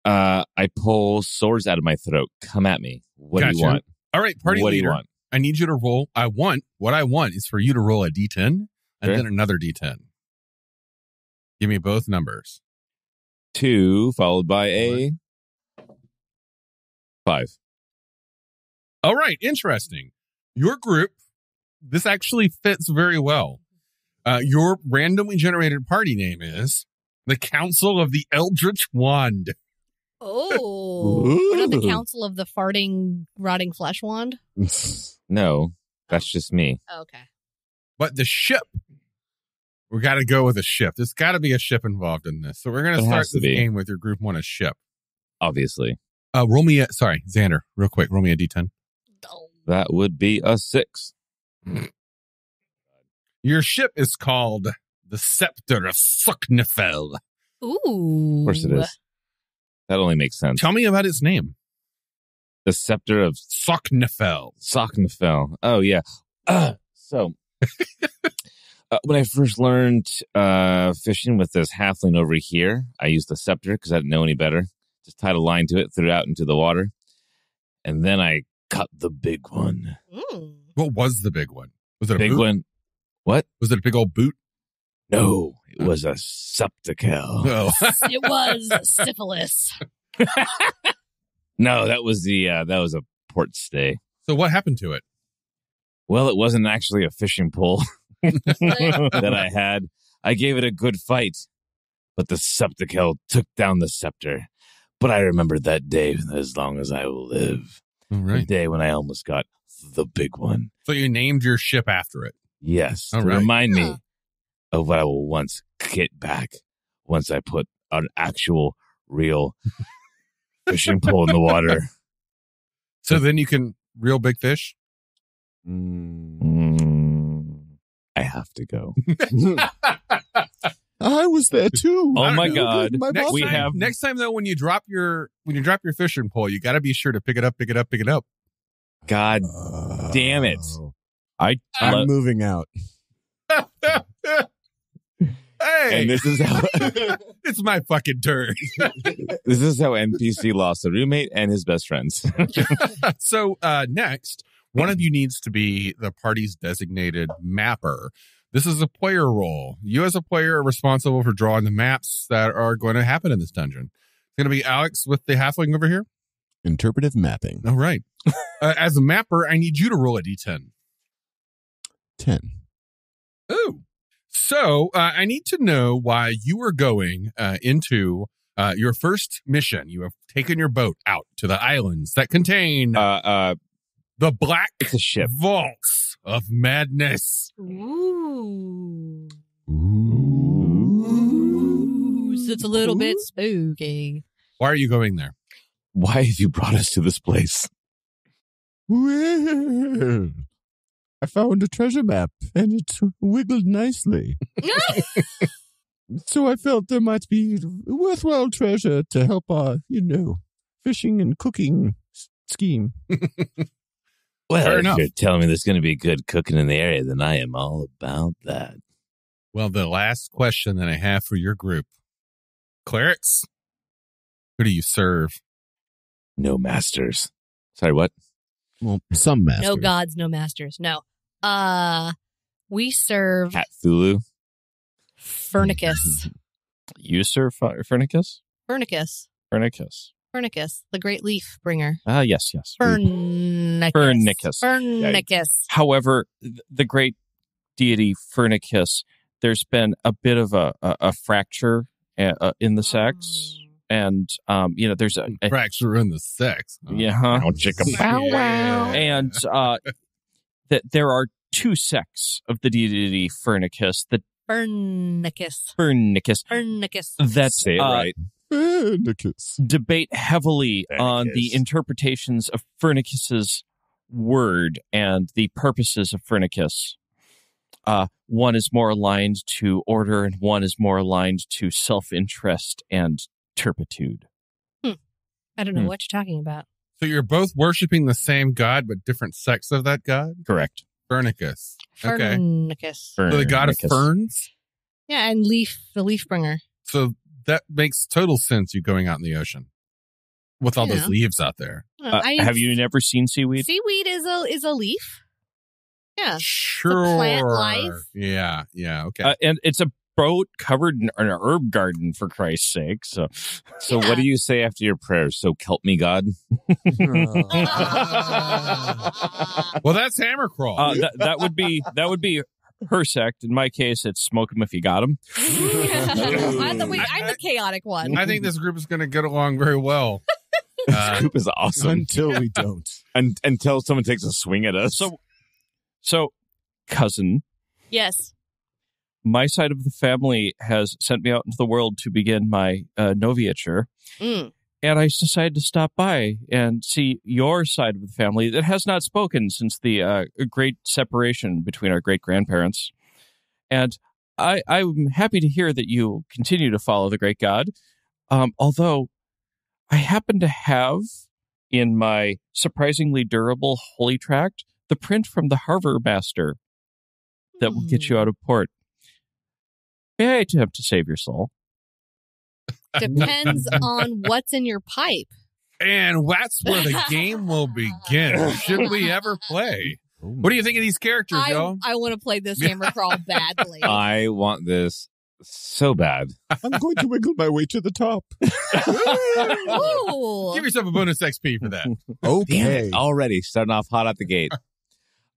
[SPEAKER 7] I pull swords out of my throat. Come at me. What do you want?
[SPEAKER 3] All right, party
[SPEAKER 7] what
[SPEAKER 3] leader.
[SPEAKER 7] Do you want?
[SPEAKER 3] I need you to roll. What I want is for you to roll a D10 and then another D10. Give me both numbers.
[SPEAKER 7] 2 followed by a 5.
[SPEAKER 3] All right, interesting. Your group, this actually fits very well. Your randomly generated party name is the Council of the Eldritch Wand.
[SPEAKER 4] Oh. What about the Council of the Farting, Rotting Flesh Wand?
[SPEAKER 7] No, that's just me.
[SPEAKER 4] Okay.
[SPEAKER 3] But the ship, we got to go with a ship. There's got to be a ship involved in this. So we're going to start this game with your group one a ship.
[SPEAKER 7] Obviously.
[SPEAKER 3] Roll me Xander, real quick. Roll me a D10.
[SPEAKER 7] That would be a 6.
[SPEAKER 3] Your ship is called the Scepter of Suknefel.
[SPEAKER 4] Ooh.
[SPEAKER 7] Of course it is. That only makes sense.
[SPEAKER 3] Tell me about its name.
[SPEAKER 7] The Scepter of
[SPEAKER 3] Suknefel.
[SPEAKER 7] Suknefel. Oh, yeah. So, when I first learned fishing with this halfling over here, I used the scepter because I didn't know any better. Just tied a line to it, threw it out into the water. And then I cut the big one.
[SPEAKER 3] What was the big one? Was it a
[SPEAKER 7] big
[SPEAKER 3] boot?
[SPEAKER 7] One? What?
[SPEAKER 3] Was it a big old boot?
[SPEAKER 7] No, it was a septical.
[SPEAKER 3] Oh.
[SPEAKER 4] It was syphilis.
[SPEAKER 7] No, that was a port stay.
[SPEAKER 3] So what happened to it?
[SPEAKER 7] Well, it wasn't actually a fishing pole that I had. I gave it a good fight, but the septical took down the scepter. But I remember that day as long as I will live.
[SPEAKER 3] All right.
[SPEAKER 7] The day when I almost got the big one.
[SPEAKER 3] So you named your ship after it?
[SPEAKER 7] Yes,
[SPEAKER 3] all
[SPEAKER 7] to
[SPEAKER 3] right.
[SPEAKER 7] remind me of what I will once get back once I put an actual, real fishing pole in the water.
[SPEAKER 3] So then you can reel big fish?
[SPEAKER 7] I have to go.
[SPEAKER 6] I was there too.
[SPEAKER 7] Oh my God!
[SPEAKER 3] Next time though, when you drop your fishing pole, you got to be sure to pick it up.
[SPEAKER 7] God damn it!
[SPEAKER 6] I'm moving out.
[SPEAKER 3] Hey,
[SPEAKER 7] and this is how
[SPEAKER 3] it's my fucking turn.
[SPEAKER 7] This is how NPC lost a roommate and his best friends.
[SPEAKER 3] So next, one of you needs to be the party's designated mapper. This is a player role. You as a player are responsible for drawing the maps that are going to happen in this dungeon. It's going to be Alex with the halfling over here.
[SPEAKER 6] Interpretive mapping.
[SPEAKER 3] All right. As a mapper, I need you to roll a D10.
[SPEAKER 6] 10.
[SPEAKER 3] Ooh. So I need to know why you are going into your first mission. You have taken your boat out to the islands that contain
[SPEAKER 7] the
[SPEAKER 3] Black
[SPEAKER 7] it's a ship.
[SPEAKER 3] Vaults. of madness.
[SPEAKER 4] Ooh. Ooh. So it's a little bit spooky.
[SPEAKER 3] Why are you going there?
[SPEAKER 7] Why have you brought us to this place?
[SPEAKER 6] Well, I found a treasure map, and it wiggled nicely. So I felt there might be worthwhile treasure to help our, fishing and cooking scheme.
[SPEAKER 7] Well,
[SPEAKER 3] Fair
[SPEAKER 7] if
[SPEAKER 3] enough.
[SPEAKER 7] you're telling me there's going to be good cooking in the area, then I am all about that.
[SPEAKER 3] Well, the last question that I have for your group. Clerics, who do you serve?
[SPEAKER 7] No masters. Sorry, what?
[SPEAKER 6] Well, some masters.
[SPEAKER 4] No gods, no masters. No. We serve
[SPEAKER 7] Cthulhu?
[SPEAKER 4] Furnicus.
[SPEAKER 5] You serve Furnicus?
[SPEAKER 4] Furnicus.
[SPEAKER 5] Furnicus.
[SPEAKER 4] Furnicus, the great leaf bringer.
[SPEAKER 5] Yes.
[SPEAKER 4] Furnicus.
[SPEAKER 5] Furnicus.
[SPEAKER 4] Furnicus.
[SPEAKER 5] However, the great deity Furnicus, there's been a bit of a fracture in the sex. And, there's a
[SPEAKER 3] Fracture in the sex.
[SPEAKER 5] yeah.
[SPEAKER 7] Chicka bow wow.
[SPEAKER 5] And that there are two sects of the deity Furnicus, the
[SPEAKER 4] Furnicus.
[SPEAKER 5] Furnicus,
[SPEAKER 4] Furnicus.
[SPEAKER 5] that
[SPEAKER 7] Say it right.
[SPEAKER 5] debate heavily on the interpretations of Furnicus's word and the purposes of Furnicus. One is more aligned to order, and one is more aligned to self-interest and turpitude.
[SPEAKER 4] I don't know what you're talking about.
[SPEAKER 3] So you're both worshiping the same god, but different sects of that god?
[SPEAKER 5] Correct.
[SPEAKER 3] Furnicus. Okay.
[SPEAKER 4] Furnicus.
[SPEAKER 3] So the god of
[SPEAKER 5] Furnicus.
[SPEAKER 3] ferns?
[SPEAKER 4] Yeah, and the leaf bringer.
[SPEAKER 3] So that makes total sense, you going out in the ocean with all
[SPEAKER 4] Yeah.
[SPEAKER 3] those leaves out there.
[SPEAKER 5] Have you never seen seaweed?
[SPEAKER 4] Seaweed is a leaf. Yeah.
[SPEAKER 3] Sure.
[SPEAKER 4] plant life.
[SPEAKER 3] Yeah, okay.
[SPEAKER 5] And it's a boat covered in an herb garden, for Christ's sake. So
[SPEAKER 7] What do you say after your prayers? So help me, God.
[SPEAKER 3] Well, that's HAMMERCRAWL.
[SPEAKER 5] that would be her sect. In my case, it's smoke 'em if you got 'em.
[SPEAKER 4] I'm the chaotic one.
[SPEAKER 3] I think this group is going to get along very well.
[SPEAKER 7] This group is awesome.
[SPEAKER 6] Until we don't.
[SPEAKER 7] Until someone takes a swing at us.
[SPEAKER 5] So, cousin,
[SPEAKER 4] Yes.
[SPEAKER 5] my side of the family has sent me out into the world to begin my noviature. And I decided to stop by and see your side of the family that has not spoken since the great separation between our great-grandparents. And I'm happy to hear that you continue to follow the great God. Although I happen to have in my surprisingly durable holy tract the print from the Harbor Master that will get you out of port. May I attempt to save your soul?
[SPEAKER 4] Depends on what's in your pipe.
[SPEAKER 3] And that's where the game will begin. Should we ever play? What do you think of these characters, y'all?
[SPEAKER 4] I want to play this HAMMERCRAWL badly.
[SPEAKER 7] I want this so bad.
[SPEAKER 6] I'm going to wiggle my way to the top.
[SPEAKER 4] Ooh.
[SPEAKER 3] Give yourself a bonus XP for that.
[SPEAKER 6] Okay.
[SPEAKER 7] Already starting off hot out the gate.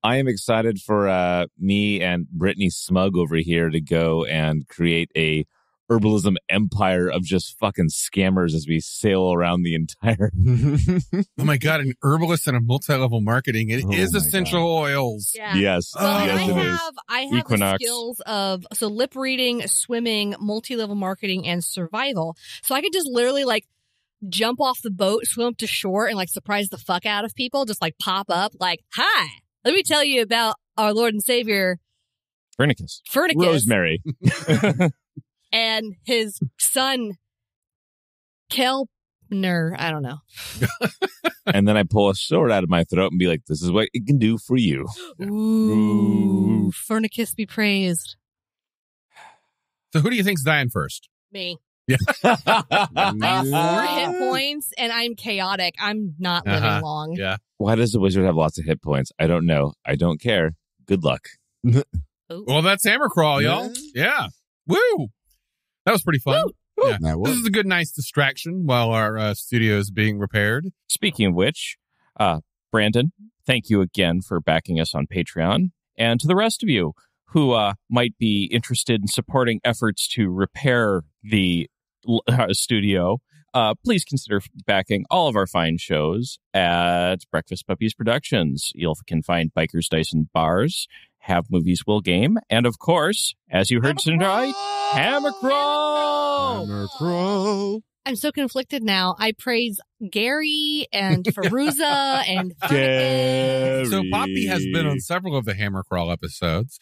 [SPEAKER 7] I am excited for me and Brittany Smug over here to go and create a herbalism empire of just fucking scammers as we sail around the entire.
[SPEAKER 3] Oh my God, an herbalist and a multi-level marketing. It is essential oils.
[SPEAKER 4] Yeah.
[SPEAKER 7] Yes.
[SPEAKER 4] Well,
[SPEAKER 7] yes, it is.
[SPEAKER 4] I have the
[SPEAKER 5] Equinox.
[SPEAKER 4] skills of lip reading, swimming, multi-level marketing, and survival. So I could just literally jump off the boat, swim up to shore, and surprise the fuck out of people. Just pop up, hi, let me tell you about our Lord and Savior
[SPEAKER 5] Furnicus.
[SPEAKER 7] Rosemary.
[SPEAKER 4] and his son Kelpner. I don't know.
[SPEAKER 7] And then I pull a sword out of my throat and be like, this is what it can do for you.
[SPEAKER 4] Ooh, Furnicus be praised.
[SPEAKER 3] So who do you think's dying first?
[SPEAKER 4] Me.
[SPEAKER 3] Yeah.
[SPEAKER 4] I have 4 hit points, and I'm chaotic. I'm not living long.
[SPEAKER 3] Yeah.
[SPEAKER 7] Why does the wizard have lots of hit points? I don't know. I don't care. Good luck.
[SPEAKER 3] Well, that's HAMMERCRAWL, y'all. Yeah. Woo! That was pretty fun.
[SPEAKER 4] Woo.
[SPEAKER 3] Yeah.
[SPEAKER 6] That was.
[SPEAKER 3] This is a good, nice distraction while our studio is being repaired.
[SPEAKER 5] Speaking of which, Brandon, thank you again for backing us on Patreon. And to the rest of you who might be interested in supporting efforts to repair the studio, please consider backing all of our fine shows at Breakfast Puppies Productions. You can find Bikers, Dice, and Bars, Have Movies, Will Game, and of course, as you heard tonight, HAMMERCRAWL!
[SPEAKER 6] HAMMERCRAWL!
[SPEAKER 4] I'm so conflicted now. I praise Gary and Feruza and
[SPEAKER 7] Gary.
[SPEAKER 3] So Poppy has been on several of the HAMMERCRAWL episodes.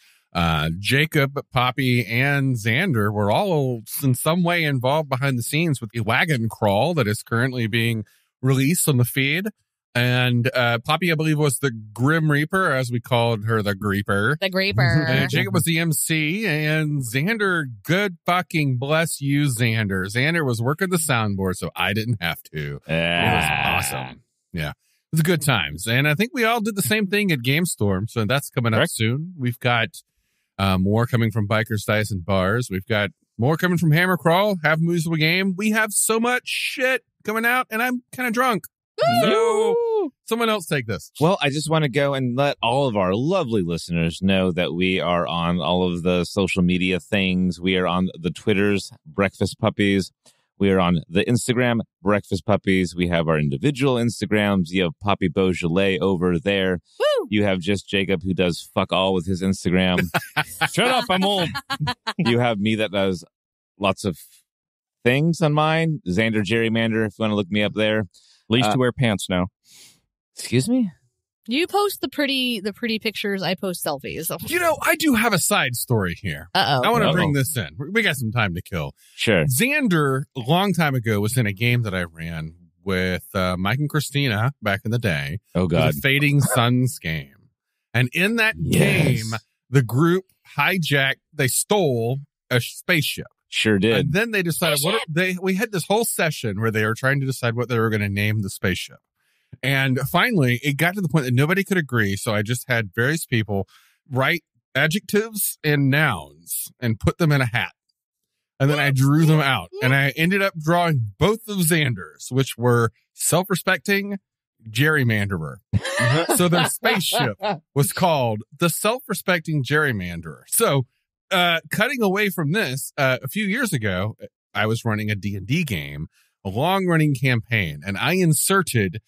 [SPEAKER 3] Jacob, Poppy, and Xander were all in some way involved behind the scenes with the wagon crawl that is currently being released on the feed. And Poppy, I believe, was the Grim Reaper, as we called her, the Greeper.
[SPEAKER 4] The Greeper.
[SPEAKER 3] And Jacob was the MC, and Xander, good fucking bless you, Xander. Xander was working the soundboard, so I didn't have to. It was awesome. Yeah. It was good times. And I think we all did the same thing at Game Storm, so that's coming up soon. We've got more coming from Bikers, Dice, and Bars. We've got more coming from HAMMERCRAWL, Have Movies Will Game. We have so much shit coming out, and I'm kind of drunk. So someone else take this.
[SPEAKER 7] Well, I just want to go and let all of our lovely listeners know that we are on all of the social media things. We are on the Twitters, Breakfast Puppies. We are on the Instagram, Breakfast Puppies. We have our individual Instagrams. You have Poppy Beaujolais over there.
[SPEAKER 4] Woo!
[SPEAKER 7] You have just Jacob, who does fuck all with his Instagram.
[SPEAKER 5] Shut up, I'm old.
[SPEAKER 7] You have me that does lots of things on mine. Xander Gerrymander, if you want to look me up there.
[SPEAKER 5] At least you wear pants now.
[SPEAKER 7] Excuse me?
[SPEAKER 4] You post the pretty pictures. I post selfies. So.
[SPEAKER 3] You know, I do have a side story here.
[SPEAKER 4] Uh-oh.
[SPEAKER 3] I want to bring this in. We got some time to kill.
[SPEAKER 7] Sure.
[SPEAKER 3] Xander, a long time ago, was in a game that I ran with Mike and Christina back in the day.
[SPEAKER 7] Oh, God.
[SPEAKER 3] It was a Fading Suns game. And in that game, the group they stole a spaceship.
[SPEAKER 7] Sure did.
[SPEAKER 3] And then they decided we had this whole session where they were trying to decide what they were going to name the spaceship. And finally, it got to the point that nobody could agree. So I just had various people write adjectives and nouns and put them in a hat. And then I drew them out. And I ended up drawing both of Xander's, which were self-respecting gerrymanderer. So their spaceship was called the Self-Respecting Gerrymanderer. So cutting away from this, a few years ago, I was running a D&D game, a long-running campaign, and I inserted,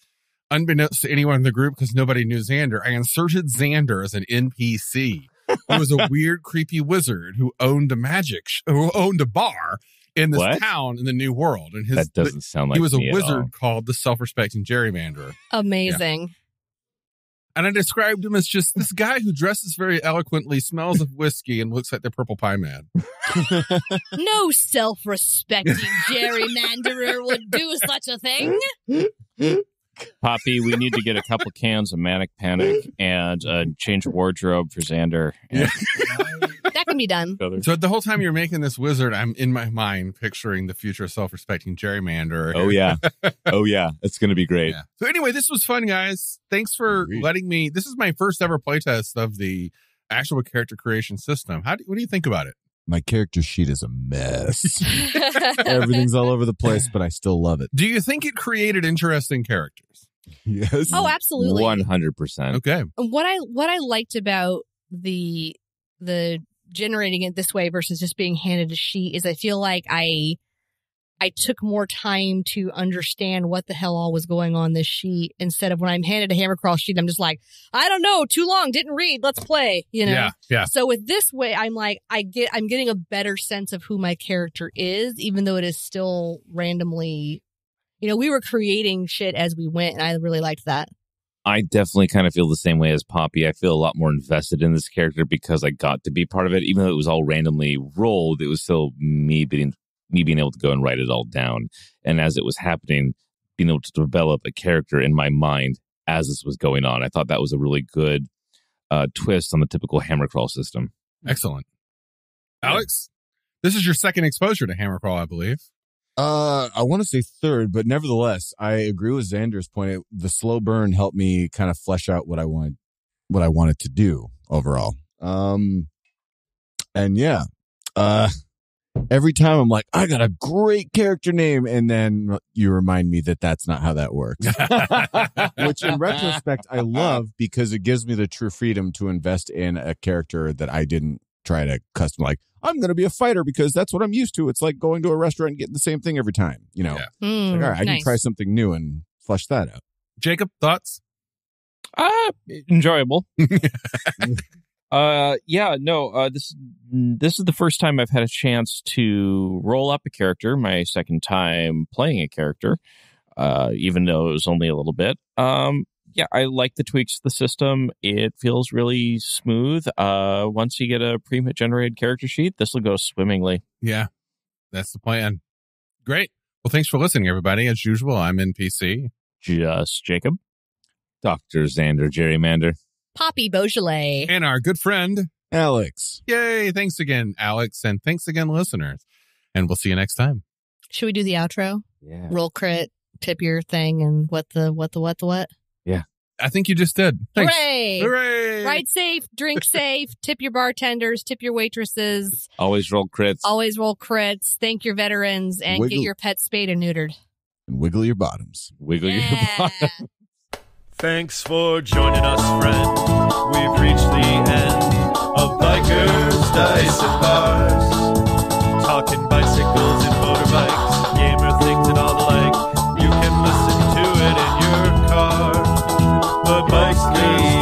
[SPEAKER 3] unbeknownst to anyone in the group because nobody knew Xander, I inserted Xander as an NPC. He was a weird, creepy wizard who owned a bar in this town in the New World. And
[SPEAKER 7] that doesn't sound like
[SPEAKER 3] he was a
[SPEAKER 7] me
[SPEAKER 3] wizard called the Self-Respecting Gerrymanderer.
[SPEAKER 4] Amazing.
[SPEAKER 3] Yeah. And I described him as just this guy who dresses very eloquently, smells of whiskey, and looks like the Purple Pie Man.
[SPEAKER 4] No self-respecting gerrymanderer would do such a thing.
[SPEAKER 5] Poppy, we need to get a couple cans of Manic Panic and change wardrobe for Xander.
[SPEAKER 4] That can be done.
[SPEAKER 3] So the whole time you're making this wizard, I'm in my mind picturing the future self-respecting gerrymanderer.
[SPEAKER 7] Oh, yeah. Oh, yeah. It's going to be great.
[SPEAKER 3] Yeah. So anyway, this was fun, guys. Thanks for letting me. This is my first ever playtest of the actual character creation system. What do you think about it?
[SPEAKER 6] My character sheet is a mess. Everything's all over the place, but I still love it.
[SPEAKER 3] Do you think it created interesting characters?
[SPEAKER 6] Yes.
[SPEAKER 4] Oh, absolutely.
[SPEAKER 7] 100%.
[SPEAKER 3] Okay.
[SPEAKER 4] What I liked about the generating it this way versus just being handed a sheet is I feel like I took more time to understand what the hell all was going on this sheet instead of when I'm handed a HAMMERCRAWL sheet, I'm just like, I don't know, too long, didn't read, let's play, you know?
[SPEAKER 3] Yeah.
[SPEAKER 4] So with this way, I'm like, I'm getting a better sense of who my character is, even though it is still randomly, we were creating shit as we went, and I really liked that.
[SPEAKER 7] I definitely kind of feel the same way as Poppy. I feel a lot more invested in this character because I got to be part of it. Even though it was all randomly rolled, it was still me being able to go and write it all down. And as it was happening, being able to develop a character in my mind as this was going on. I thought that was a really good twist on the typical HAMMERCRAWL system.
[SPEAKER 3] Excellent. Alex, this is your second exposure to HAMMERCRAWL, I believe.
[SPEAKER 6] I want to say third, but nevertheless, I agree with Xander's point. The slow burn helped me kind of flesh out what I wanted to do overall. And yeah, every time I'm like, I got a great character name. And then you remind me that that's not how that works, which in retrospect, I love because it gives me the true freedom to invest in a character that I didn't try to custom. Like, I'm going to be a fighter because that's what I'm used to. It's like going to a restaurant and getting the same thing every time, you know.
[SPEAKER 3] Yeah.
[SPEAKER 6] Like, all right, I can try something new and flesh that out.
[SPEAKER 3] Jacob, thoughts?
[SPEAKER 5] Enjoyable. This is the first time I've had a chance to roll up a character, my second time playing a character, even though it was only a little bit. I like the tweaks to the system. It feels really smooth. Once you get a pre-generated character sheet, this will go swimmingly.
[SPEAKER 3] Yeah, that's the plan. Great. Well, thanks for listening, everybody. As usual, I'm NPC.
[SPEAKER 5] Just Jacob.
[SPEAKER 7] Dr. Xander Gerrymander.
[SPEAKER 4] Poppy Beaujolais.
[SPEAKER 3] And our good friend,
[SPEAKER 6] Alex.
[SPEAKER 3] Yay. Thanks again, Alex. And thanks again, listeners. And we'll see you next time.
[SPEAKER 4] Should we do the outro?
[SPEAKER 7] Yeah.
[SPEAKER 4] Roll crit, tip your thing, and what?
[SPEAKER 7] Yeah.
[SPEAKER 3] I think you just did. Thanks.
[SPEAKER 4] Hooray!
[SPEAKER 3] Hooray!
[SPEAKER 4] Ride safe, drink safe, tip your bartenders, tip your waitresses.
[SPEAKER 7] Always roll crits.
[SPEAKER 4] Always roll crits. Thank your veterans and get your pets spayed and neutered.
[SPEAKER 6] And wiggle your bottoms.
[SPEAKER 7] Wiggle your bottom.
[SPEAKER 2] Thanks for joining us, friend. We've reached the end of Bikers, Dice, and Bars. Talking bicycles and motorbikes, gamer things and all the like. You can listen to it in your car. But Bikers,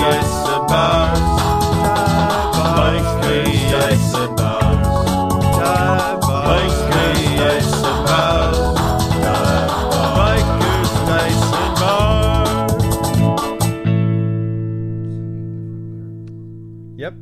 [SPEAKER 2] Dice, and Bars. Bikers, Dice, and Bars. Bikers, Dice, and Bars. Bikers, Dice, and Bars. Yep.